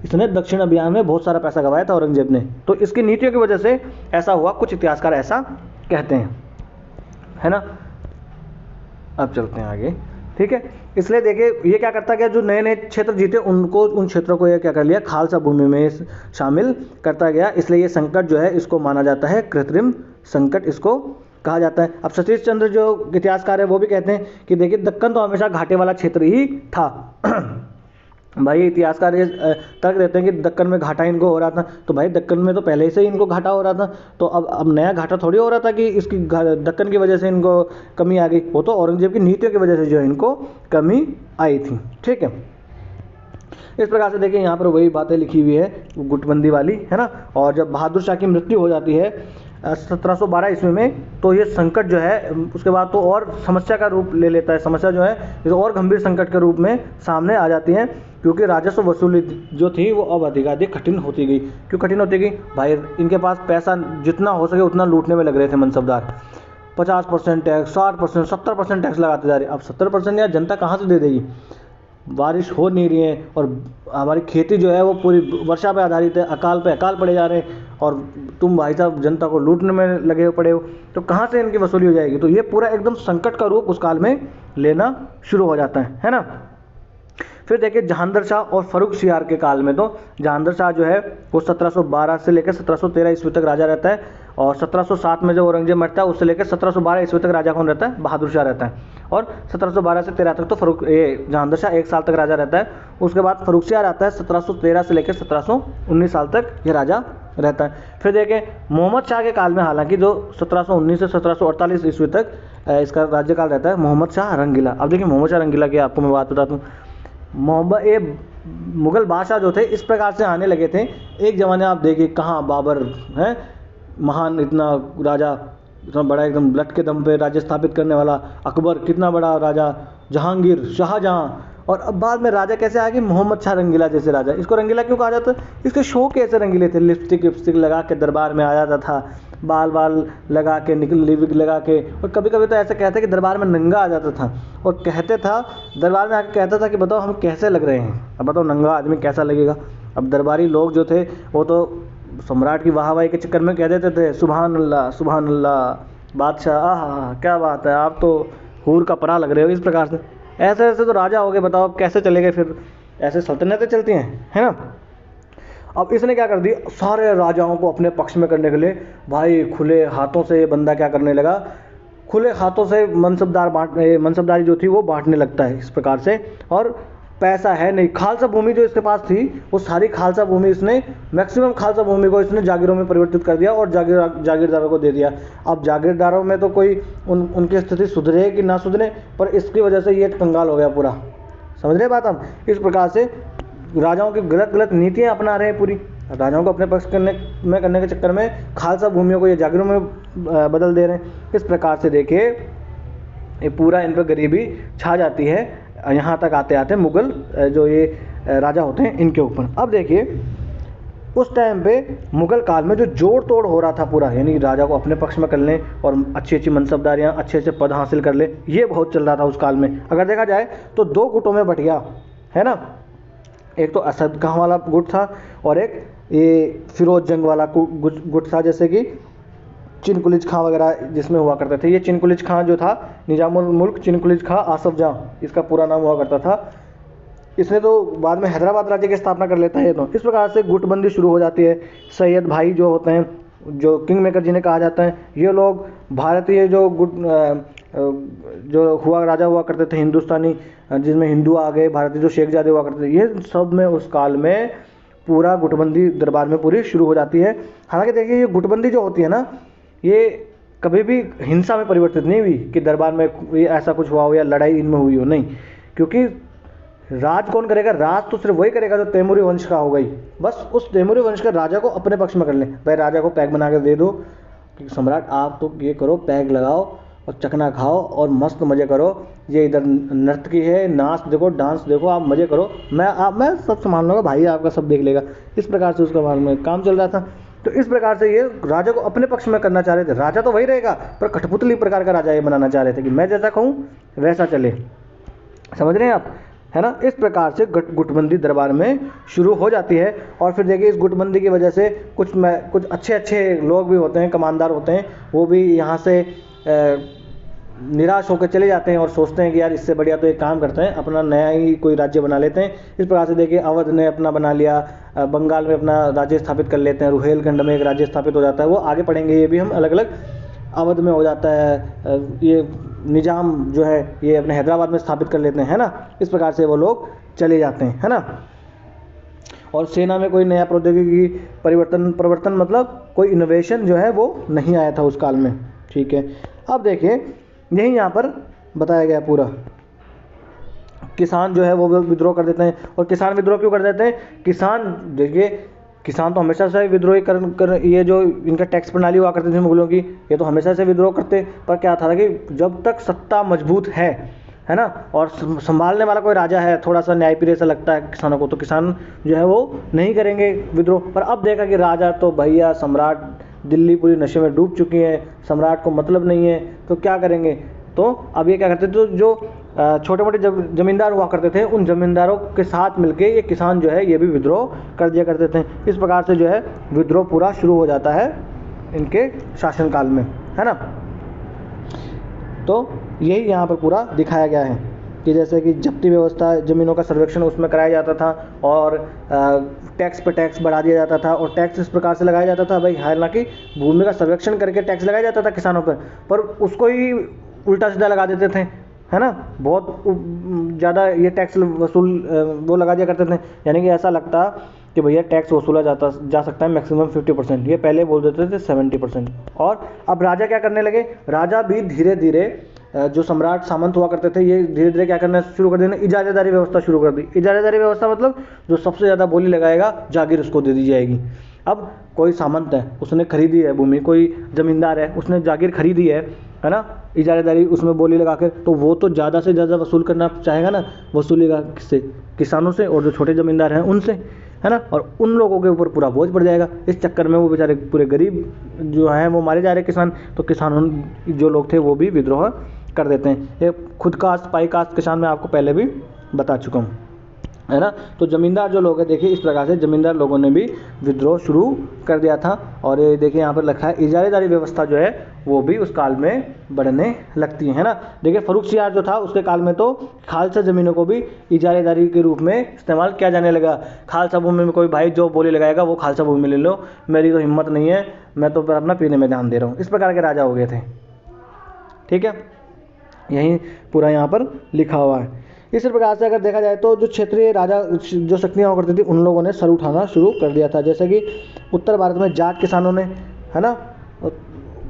इसने बहुत सारा पैसा गंवाया था औरंगजेब ने। तो इसकी नीतियों की वजह से ऐसा हुआ, कुछ इतिहासकार ऐसा कहते हैं। है ना। अब चलते हैं आगे। ठीक है। इसलिए देखिए ये क्या करता गया, जो नए नए क्षेत्र जीते उनको, उन क्षेत्रों को ये क्या कर लिया, खालसा भूमि में शामिल करता गया। इसलिए ये संकट जो है इसको माना जाता है कृत्रिम संकट, इसको कहा जाता है। अब सतीश चंद्र जो इतिहासकार है वो भी कहते हैं कि देखिए दक्कन तो हमेशा घाटे वाला क्षेत्र ही था। भाई इतिहासकार ये तर्क देते हैं कि दक्कन में घाटा इनको हो रहा था, तो भाई दक्कन में तो पहले से ही इनको घाटा हो रहा था, तो अब नया घाटा थोड़ी हो रहा था कि इसकी दक्कन की वजह से इनको कमी आ गई। वो तो औरंगजेब की नीतियों की वजह से जो है इनको कमी आई थी। ठीक है। इस प्रकार से देखिए यहाँ पर वही बातें लिखी हुई है गुटबंदी वाली, है ना। और जब बहादुर शाह की मृत्यु हो जाती है 1712 ईस्वी में, तो ये संकट जो है उसके बाद तो और समस्या का रूप ले लेता है। समस्या जो है और गंभीर संकट के रूप में सामने आ जाती है, क्योंकि राजस्व वसूली जो थी वो अब अधिकाधिक कठिन होती गई। क्यों कठिन होती गई भाई, इनके पास पैसा जितना हो सके उतना लूटने में लग रहे थे मनसबदार। 50% टैक्स, 60%, 70% टैक्स लगाते जा रहे। अब 70% यार जनता कहाँ से दे देगी। बारिश हो नहीं रही है और हमारी खेती जो है वो पूरी वर्षा पे आधारित है, अकाल पे अकाल पड़े जा रहे हैं, और तुम भाई साहब जनता को लूटने में लगे पड़े हो, तो कहाँ से इनकी वसूली हो जाएगी। तो ये पूरा एकदम संकट का रूप उस काल में लेना शुरू हो जाता है ना। फिर देखिए जहांगीर शाह और फर्रुखसियार के काल में, तो जहांगीर शाह जो है वो 1712 से लेकर 1713 ईस्वी तक राजा रहता है, और 1707 में जब औरंगजेब मरता है उससे लेकर 1712 ईस्वी तक राजा कौन रहता है, बहादुर शाह रहता है। और 1712 से 13 तक तो जहांगीर शाह 1 साल तक राजा रहता है। उसके बाद फर्रुखसियार आता है, 1713 से लेकर 1719 साल तक ये राजा रहता है। फिर देखें मोहम्मद शाह के काल में, हालांकि जो 1719 से 1748 ईस्वी तक इसका राज्यकाल रहता है, मोहम्मद शाह रंगीला। अब देखिए मोहम्मद शाह रंगीला की आपको मैं बात बताता हूँ। ये मुग़ल बादशाह जो थे इस प्रकार से आने लगे थे। एक ज़माने आप देखिए कहाँ बाबर है, महान इतना राजा, इतना बड़ा एकदम ब्लड के दम पे राज्य स्थापित करने वाला, अकबर कितना बड़ा राजा, जहांगीर, शाहजहाँ, और अब बाद में राजा कैसे आ गए, मोहम्मद शाह रंगीला जैसे राजा। इसको रंगीला क्यों कहा जाता है, इसके शो कैसे रंगीले थे। लिपस्टिक लगा के दरबार में आ जाता था, बाल लगा के, लिविग लगा के, और कभी कभी तो ऐसे कहते कि दरबार में नंगा आ जाता था, और कहते था दरबार में आके कहता था कि बताओ हम कैसे लग रहे हैं, अब बताओ नंगा आदमी कैसा लगेगा। अब दरबारी लोग जो थे वो तो सम्राट की वाहवाही के चक्कर में कह देते थे सुभान अल्लाह सुभान अल्लाह, बादशाह आहा क्या बात है, आप तो हूर का परा लग रहे हो। इस प्रकार से ऐसे ऐसे तो राजा हो गए, बताओ अब कैसे चलेंगे, फिर ऐसे सल्तनतें चलती हैं, है ना। अब इसने क्या कर दी, सारे राजाओं को अपने पक्ष में करने के लिए भाई खुले हाथों से ये बंदा क्या करने लगा, खुले हाथों से मनसबदारी जो थी वो बांटने लगता है इस प्रकार से। और पैसा है नहीं, खालसा भूमि जो इसके पास थी वो सारी खालसा भूमि इसने, मैक्सिमम खालसा भूमि को इसने जागीरों में परिवर्तित कर दिया और जागीरदारों को दे दिया। अब जागीरदारों में तो कोई उनकी स्थिति सुधरे कि ना सुधरे, पर इसकी वजह से ये कंगाल हो गया पूरा, समझ रहे बात हम। इस प्रकार से राजाओं की गलत गलत नीतियाँ अपना रहे हैं पूरी, राजाओं को अपने पक्ष करने के चक्कर में खालसा भूमियों को ये जागीरों में बदल दे रहे हैं। इस प्रकार से देखिए ये पूरा इन पर गरीबी छा जाती है, यहाँ तक आते आते मुग़ल जो ये राजा होते हैं इनके ऊपर। अब देखिए उस टाइम पे मुग़ल काल में जो जोड़ तोड़ हो रहा था पूरा, यानी राजा को अपने पक्ष में कर लें और अच्छी अच्छी मनसबदारियाँ, अच्छे अच्छे पद हासिल कर ले, ये बहुत चल रहा था उस काल में। अगर देखा जाए तो दो गुटों में बट गया है ना, एक तो असद खां वाला गुट था और एक ये फिरोज जंग वाला गुट था, जैसे कि चिनकुलिज खां वगैरह जिसमें हुआ करते थे। ये चिनकुलिज खां जो था, निजामुल मुल्क चिनकुलिज खां आसफ जां इसका पूरा नाम हुआ करता था। इसने तो बाद में हैदराबाद राज्य की स्थापना कर लेता है। तो इस प्रकार से गुटबंदी शुरू हो जाती है। सैयद भाई जो होते हैं, जो किंग मेकर जिन्हें कहा जाता है, ये लोग भारतीय जो जो हुआ राजा हुआ करते थे हिंदुस्तानी, जिसमें हिंदू आ गए, भारतीय जो शेखजादे हुआ करते थे, ये सब में उस काल में पूरा गुटबंदी दरबार में पूरी शुरू हो जाती है। हालांकि देखिए ये गुटबंदी जो होती है ना, ये कभी भी हिंसा में परिवर्तित नहीं हुई कि दरबार में ये ऐसा कुछ हुआ हो या लड़ाई इनमें हुई हो, नहीं। क्योंकि राज कौन करेगा? राज तो सिर्फ वही करेगा जो तैमूरी वंश का हो गई। बस उस तैमूरी वंश के राजा को अपने पक्ष में कर ले। भाई राजा को पैग बना के दे दो कि सम्राट आप तो ये करो, पैग लगाओ और चकना खाओ और मस्त मज़े करो। ये इधर नर्तकी है, नाच देखो, डांस देखो, आप मज़े करो, मैं सब संभाल लूँगा, भाई आपका सब देख लेगा। इस प्रकार से उसका बारे में काम चल रहा था। तो इस प्रकार से ये राजा को अपने पक्ष में करना चाह रहे थे। राजा तो वही रहेगा, पर कठपुतली प्रकार का राजा ये बनाना चाह रहे थे कि मैं जैसा कहूँ वैसा चले। समझ रहे हैं आप, है ना। इस प्रकार से गुटबंदी दरबार में शुरू हो जाती है। और फिर देखिए इस गुटबंदी की वजह से कुछ अच्छे लोग भी होते हैं, कमानदार होते हैं, वो भी यहाँ से निराश होकर चले जाते हैं और सोचते हैं कि यार इससे बढ़िया तो एक काम करते हैं, अपना नया ही कोई राज्य बना लेते हैं। इस प्रकार से देखिए अवध ने अपना बना लिया, बंगाल में अपना राज्य स्थापित कर लेते हैं, रुहेलखंड में एक राज्य स्थापित हो जाता है। वो आगे पढ़ेंगे ये भी हम अलग अलग। अवध में हो जाता है, ये निजाम जो है ये अपने हैदराबाद में स्थापित कर लेते हैं, है ना। इस प्रकार से वो लोग चले जाते हैं, है ना। और सेना में कोई नया प्रौद्योगिकी परिवर्तन मतलब कोई इनोवेशन जो है वो नहीं आया था उस काल में। ठीक है, अब देखिए यही यहाँ पर बताया गया पूरा। किसान जो है वो विद्रोह कर देते हैं। और किसान विद्रोह क्यों कर देते हैं? किसान देखिए, किसान तो हमेशा से विद्रोही कर ये जो इनका टैक्स प्रणाली हुआ करती थी मुगलों की, ये तो हमेशा से विद्रोह करते। पर क्या था कि जब तक सत्ता मजबूत है ना, और संभालने वाला कोई राजा है, थोड़ा सा न्यायप्रिय सा लगता है किसानों को, तो किसान जो है वो नहीं करेंगे विद्रोह। पर अब देखा कि राजा तो भैया सम्राट, दिल्ली पूरी नशे में डूब चुकी है, सम्राट को मतलब नहीं है, तो क्या करेंगे। तो अब ये क्या करते थे, तो जो छोटे मोटे जमींदार हुआ करते थे, उन जमींदारों के साथ मिलके ये किसान जो है ये भी विद्रोह कर दिया करते थे। इस प्रकार से जो है विद्रोह पूरा शुरू हो जाता है इनके शासनकाल में, है ना। तो यही यहाँ पर पूरा दिखाया गया है कि जैसे कि जब्ती व्यवस्था, ज़मीनों का सर्वेक्षण उसमें कराया जाता था और टैक्स पे टैक्स बढ़ा दिया जाता था। और टैक्स इस प्रकार से लगाया जाता था भाई, हालांकि भूमि का सर्वेक्षण करके टैक्स लगाया जाता था किसानों पर उसको ही उल्टा सीधा लगा देते थे, है ना। बहुत ज़्यादा ये टैक्स वसूल वो लगा दिया करते थे, यानी कि ऐसा लगता कि भैया टैक्स वसूला जा सकता है मैक्सिमम 50%, ये पहले बोल देते थे 70%। और अब राजा क्या करने लगे, राजा भी धीरे धीरे जो सम्राट सामंत हुआ करते थे, ये धीरे धीरे क्या करना शुरू कर देना, इजारेदारी व्यवस्था शुरू कर दी। इजारेदारी व्यवस्था मतलब जो सबसे ज़्यादा बोली लगाएगा जागीर उसको दे दी जाएगी। अब कोई सामंत है, उसने खरीदी है भूमि, कोई ज़मींदार है, उसने जागीर खरीदी है ना, इजारेदारी उसमें बोली लगा कर, तो वो तो ज़्यादा से ज़्यादा वसूल करना चाहेगा ना, वसूलेगा किससे? किसानों से, और जो छोटे ज़मींदार हैं उनसे, है ना। और उन लोगों के ऊपर पूरा बोझ पड़ जाएगा। इस चक्कर में वो बेचारे पूरे गरीब जो हैं वो मारे जा रहे किसान। तो किसानों जो लोग थे वो भी विद्रोह कर देते हैं। ये खुद कास्ट पाई कास्ट किसान मैं आपको पहले भी बता चुका हूँ, है ना। तो ज़मींदार जो लोग हैं, देखिए इस प्रकार से ज़मींदार लोगों ने भी विद्रोह शुरू कर दिया था। और ये देखिए यहाँ पर लिखा है इजारेदारी व्यवस्था जो है वो भी उस काल में बढ़ने लगती है ना। देखिए फर्रुखसियार जो था उसके काल में तो खालसा ज़मीनों को भी इजारेदारी के रूप में इस्तेमाल किया जाने लगा। खालसा भूमि में कोई भाई जो बोली लगाएगा वो खालसा भूमि ले लो, मेरी तो हिम्मत नहीं है, मैं तो अपना पीने में ध्यान दे रहा हूँ। इस प्रकार के राजा हो गए थे, ठीक है। यही पूरा यहाँ पर लिखा हुआ है। इसी प्रकार से अगर देखा जाए तो जो क्षेत्रीय राजा जो शक्तियाँ हुआ करती थी, उन लोगों ने सर उठाना शुरू कर दिया था। जैसे कि उत्तर भारत में जाट किसानों ने, है ना,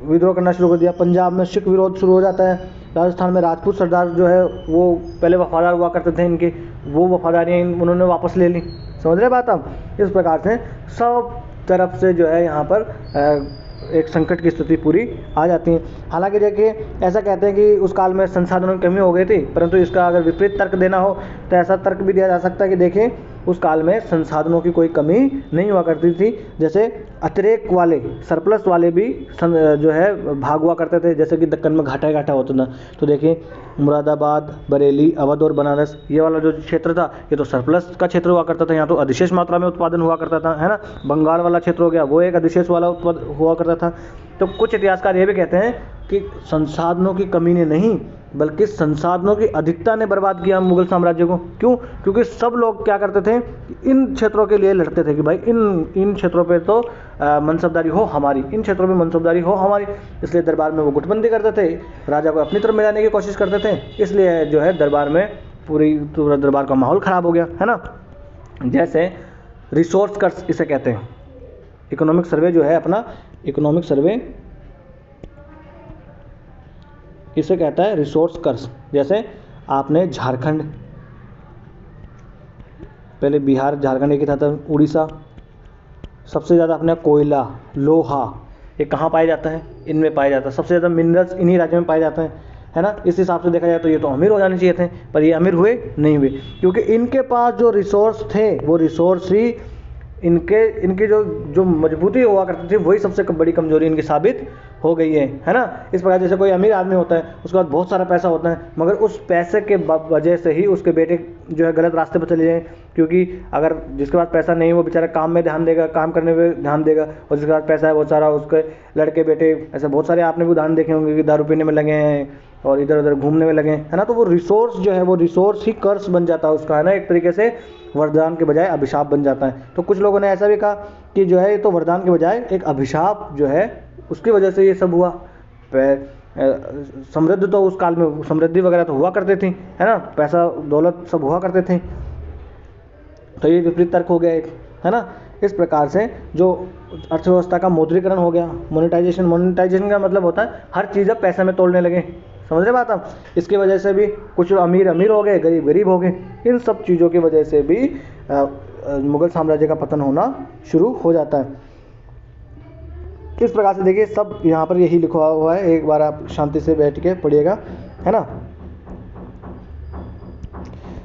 विद्रोह करना शुरू कर दिया। पंजाब में सिख विरोध शुरू हो जाता है। राजस्थान में राजपूत सरदार जो है वो पहले वफादार हुआ करते थे इनके, वो वफादारियाँ उन्होंने वापस ले ली। समझ रहे बात आप? इस प्रकार से सब तरफ से जो है यहाँ पर एक संकट की स्थिति पूरी आ जाती है। हालांकि देखिए ऐसा कहते हैं कि उस काल में संसाधनों की कमी हो गई थी, परंतु इसका अगर विपरीत तर्क देना हो तो ऐसा तर्क भी दिया जा सकता है कि देखिए उस काल में संसाधनों की कोई कमी नहीं हुआ करती थी। जैसे अतिरेक वाले, सरप्लस वाले भी जो है भाग हुआ करते थे, जैसे कि दक्कन में घाटा ही घाटा होता था। तो देखिए मुरादाबाद, बरेली, अवध और बनारस, ये वाला जो क्षेत्र था ये तो सरप्लस का क्षेत्र हुआ करता था, यहाँ तो अधिशेष मात्रा में उत्पादन हुआ करता था, है ना। बंगाल वाला क्षेत्र हो गया, वो एक अधिशेष वाला उत्पादन हुआ करता था। तो कुछ इतिहासकार ये भी कहते हैं कि संसाधनों की कमी ने नहीं बल्कि संसाधनों की अधिकता ने बर्बाद किया मुगल साम्राज्य को। क्यों? क्योंकि सब लोग क्या करते थे, इन क्षेत्रों के लिए लड़ते थे कि भाई इन क्षेत्रों पे तो मनसबदारी हो हमारी, इन क्षेत्रों में मनसबदारी हो हमारी। इसलिए दरबार में वो गुटबंदी करते थे, राजा को अपनी तरफ मिलाने की कोशिश करते थे। इसलिए जो है दरबार में पूरा दरबार का माहौल ख़राब हो गया, है ना। जैसे रिसोर्स कर्स इसे कहते हैं। इकोनॉमिक सर्वे जो है अपना, इकोनॉमिक सर्वे इसे कहता है रिसोर्स कर्स। जैसे आपने झारखंड, पहले बिहार झारखंड एक ही था, उड़ीसा, सबसे ज़्यादा अपने कोयला, लोहा, ये कहाँ पाया जाता है? इनमें पाया जाता है। सबसे ज़्यादा मिनरल्स इन्हीं राज्यों में पाए जाते हैं, है ना। इस हिसाब से देखा जाए तो ये तो अमीर हो जाने चाहिए थे, पर ये अमीर हुए नहीं हुए, क्योंकि इनके पास जो रिसोर्स थे वो रिसोर्स ही इनकी जो मजबूती हुआ करती थी वही सबसे बड़ी कमजोरी इनकी साबित हो गई है ना। इस प्रकार जैसे कोई अमीर आदमी होता है, उसके पास बहुत सारा पैसा होता है, मगर उस पैसे के वजह से ही उसके बेटे जो है गलत रास्ते पर चले जाएं, क्योंकि अगर जिसके पास पैसा नहीं वो बेचारा काम में ध्यान देगा, काम करने में ध्यान देगा, और जिसके पास पैसा है बहुत सारा, उसके लड़के बेटे ऐसे बहुत सारे आपने भी उदाहरण देखे होंगे कि दारू पीने में लगे हैं और इधर उधर घूमने में लगे, है ना। तो वो रिसोर्स जो है वो रिसोर्स ही कर्स बन जाता है उसका, है ना। एक तरीके से वरदान के बजाय अभिशाप बन जाता है। तो कुछ लोगों ने ऐसा भी कहा कि जो है ये तो वरदान के बजाय एक अभिशाप जो है उसकी वजह से ये सब हुआ। समृद्ध तो उस काल में समृद्धि वगैरह तो हुआ करते थी, है ना, पैसा दौलत सब हुआ करते थे, तो ये विपरीत तर्क हो गया एक, है ना। इस प्रकार से जो अर्थव्यवस्था का मौद्रीकरण हो गया, मोनेटाइजेशन का मतलब होता है हर चीज़ अब पैसे में तोड़ने लगे। समझ रहे बात आप? इसकी वजह से भी कुछ अमीर हो गए, गरीब गरीब हो गए। इन सब चीज़ों की वजह से भी मुगल साम्राज्य का पतन होना शुरू हो जाता है। इस प्रकार से देखिए सब यहाँ पर यही लिखा हुआ है, एक बार आप शांति से बैठ के पढ़िएगा, है ना।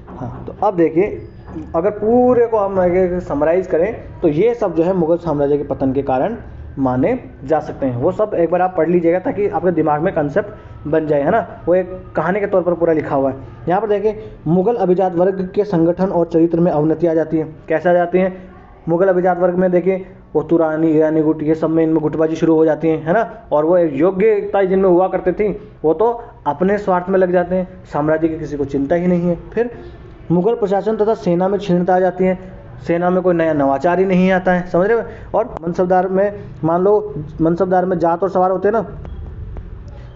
हाँ, तो अब देखिए अगर पूरे को हम समराइज करें तो ये सब जो है मुगल साम्राज्य के पतन के कारण माने जा सकते हैं। वो सब एक बार आप पढ़ लीजिएगा ताकि आपके दिमाग में कंसेप्ट बन जाए, है ना। वो एक कहानी के तौर पर पूरा लिखा हुआ है। यहाँ पर देखिए मुगल अभिजात वर्ग के संगठन और चरित्र में अवनति आ जाती है। कैसे आ जाती है? मुगल अभिजात वर्ग में देखिए वो तुरानी, ईरानी गुट, ये सब में इनमें गुटबाजी शुरू हो जाती है ना। और वो एक योग्यता जिनमें हुआ करती थी वो तो अपने स्वार्थ में लग जाते हैं, साम्राज्य की किसी को चिंता ही नहीं है। फिर मुगल प्रशासन तथा सेना में क्षीणता आ जाती है, सेना में कोई नया नवाचार ही नहीं आता है, समझ रहे हो। और मनसबदार में मान लो मनसबदार में जात और सवार होते हैं ना,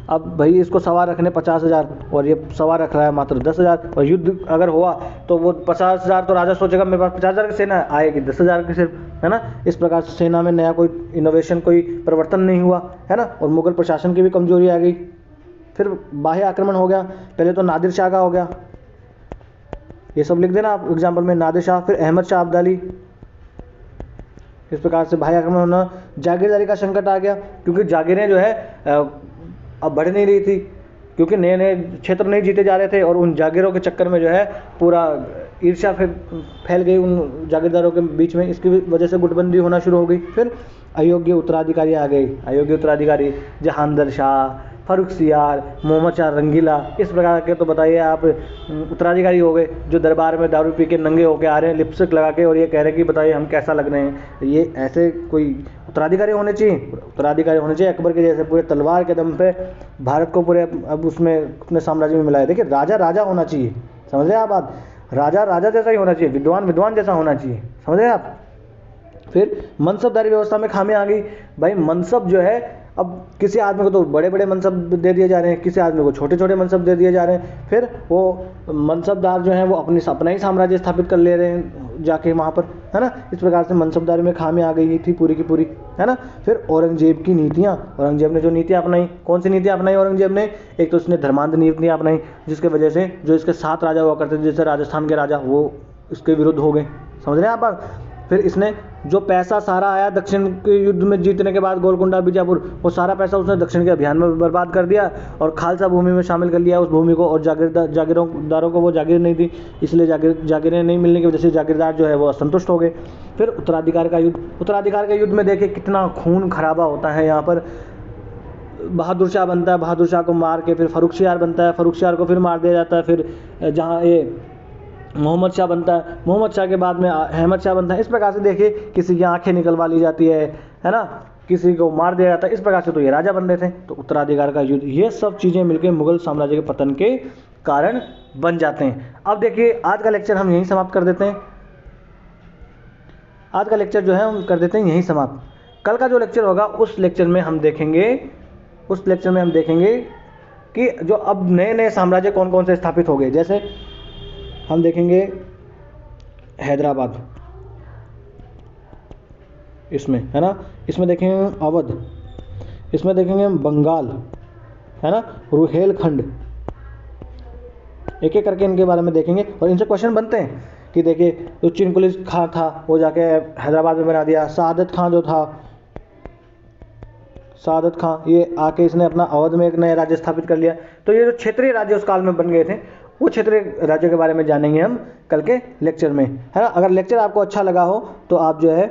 अब भाई इसको सवार रखने 50,000 और ये सवार रख रहा है मात्र 10,000, और युद्ध अगर हुआ तो वो 50,000 तो राजा सोचेगा मेरे पास 50,000 की सेना आएगी 10,000 की सिर्फ, है ना। इस प्रकार से सेना में नया कोई इनोवेशन, कोई परिवर्तन नहीं हुआ, है ना। और मुगल प्रशासन की भी कमजोरी आ गई। फिर बाह्य आक्रमण हो गया, पहले तो नादिर शाह का हो गया, ये सब लिख देना आप एग्जाम्पल में, नादिर शाह, फिर अहमद शाह अब्दाली। इस प्रकार से बाह्य आक्रमण होना। जागीरदारी का संकट आ गया, क्योंकि जागीरें जो है अब बढ़ नहीं रही थी, क्योंकि नए नए क्षेत्र नहीं जीते जा रहे थे, और उन जागीरों के चक्कर में जो है पूरा ईर्ष्या फैल गई उन जागीरदारों के बीच में। इसकी वजह से गुटबंदी होना शुरू हो गई। फिर अयोग्य उत्तराधिकारी आ गए, अयोग्य उत्तराधिकारी जहांगीर शाह, फर्रुखसियार, मोहम्मद शाह रंगीला, इस प्रकार के तो बताइए आप उत्तराधिकारी हो गए, जो दरबार में दारू पी के नंगे होके आ रहे हैं लिपस्टिक लगा के, और ये कह रहे हैं कि बताइए हम कैसा लग रहे हैं। ये ऐसे कोई उत्तराधिकारी होने चाहिए? उत्तराधिकारी होने चाहिए अकबर के जैसे, पूरे तलवार के दम पे भारत को पूरे अब उसमें अपने साम्राज्य में मिलाए। देखिए राजा राजा होना चाहिए, समझ रहे हैं आप बात, राजा राजा जैसा ही होना चाहिए, विद्वान विद्वान जैसा होना चाहिए, समझ रहे हैं आप। फिर मनसबदारी व्यवस्था में खामी आ गई। भाई मनसब जो है, अब किसी आदमी को तो बड़े बड़े मनसब दे दिए जा रहे हैं, किसी आदमी को छोटे छोटे मनसब दे दिए जा रहे हैं। फिर वो मनसबदार जो हैं वो अपना ही साम्राज्य स्थापित कर ले रहे हैं, जाके वहाँ पर, है ना। इस प्रकार से मनसबदारी में खामियां आ गई थी पूरी की पूरी, है ना। फिर औरंगजेब की नीतियाँ, औरंगजेब ने जो नीतियाँ अपनाई, कौन सी नीतियाँ अपनाई औरंगजेब ने? एक तो उसने धर्मांध नीतियाँ अपनाई, जिसके वजह से जो इसके 7 राजा हुआ करते थे, जैसे राजस्थान के राजा, वो इसके विरुद्ध हो गए, समझ रहे हैं आप बात। फिर इसने जो पैसा सारा आया दक्षिण के युद्ध में जीतने के बाद, गोलकुंडा बीजापुर, वो सारा पैसा उसने दक्षिण के अभियान में बर्बाद कर दिया और खालसा भूमि में शामिल कर लिया उस भूमि को, और जागीरदारों को वो जागीर नहीं दी, इसलिए जागीरें नहीं मिलने की वजह से जागीरदार जो है वो असंतुष्ट हो गए। फिर उत्तराधिकार का युद्ध, उत्तराधिकार के युद्ध में देखिए कितना खून खराबा होता है यहाँ पर। बहादुर शाह बनता है, बहादुर शाह को मार के फिर फर्रुखशियार बनता है, फर्रुखशियार को फिर मार दिया जाता है। फिर जहाँ ये मोहम्मद शाह बनता है, मोहम्मद शाह के बाद में अहमद शाह बनता है। इस प्रकार से देखिए किसी की आंखें निकलवा ली जाती है ना, किसी को मार दिया जाता है। इस प्रकार से तो ये राजा बन रहे थे। तो उत्तराधिकार का युद्ध, ये सब चीज़ें मिलकर मुगल साम्राज्य के पतन के कारण बन जाते हैं। अब देखिए आज का लेक्चर हम यहीं समाप्त कर देते हैं। आज का लेक्चर जो है हम कर देते हैं यहीं समाप्त। कल का जो लेक्चर होगा उस लेक्चर में हम देखेंगे कि जो अब नए नए साम्राज्य कौन कौन से स्थापित हो गए। जैसे हम देखेंगे हैदराबाद, इसमें, है ना, इसमें देखेंगे अवध, इसमें देखेंगे बंगाल, है ना, रुहेलखंड, एक एक करके इनके बारे में देखेंगे और इनसे क्वेश्चन बनते हैं कि देखिए जो चिनकुलिस खां था वो जाके हैदराबाद में बना दिया, सआदत खां जो था, सआदत खां, ये आके इसने अपना अवध में एक नया राज्य स्थापित कर लिया। तो ये जो क्षेत्रीय राज्य उस काल में बन गए थे, वो क्षेत्रीय राज्यों के बारे में जानेंगे हम कल के लेक्चर में, है ना। अगर लेक्चर आपको अच्छा लगा हो तो आप जो है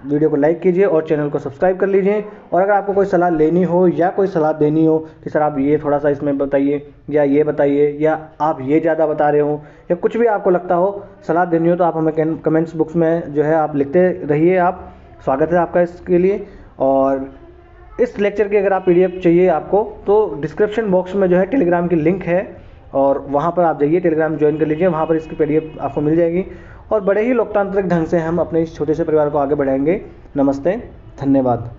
वीडियो को लाइक कीजिए और चैनल को सब्सक्राइब कर लीजिए। और अगर आपको कोई सलाह लेनी हो या कोई सलाह देनी हो कि सर आप ये थोड़ा सा इसमें बताइए या ये बताइए या आप ये ज़्यादा बता रहे हो या कुछ भी आपको लगता हो सलाह देनी हो, तो आप हमें कमेंट्स बुक्स में जो है आप लिखते रहिए। आप स्वागत है आपका इसके लिए। और इस लेक्चर की अगर आप PDF चाहिए आपको तो डिस्क्रिप्शन बॉक्स में जो है टेलीग्राम की लिंक है और वहाँ पर आप जाइए, टेलीग्राम ज्वाइन कर लीजिए, वहाँ पर इसकी PDF आपको मिल जाएगी। और बड़े ही लोकतांत्रिक ढंग से हम अपने इस छोटे से परिवार को आगे बढ़ाएंगे। नमस्ते, धन्यवाद।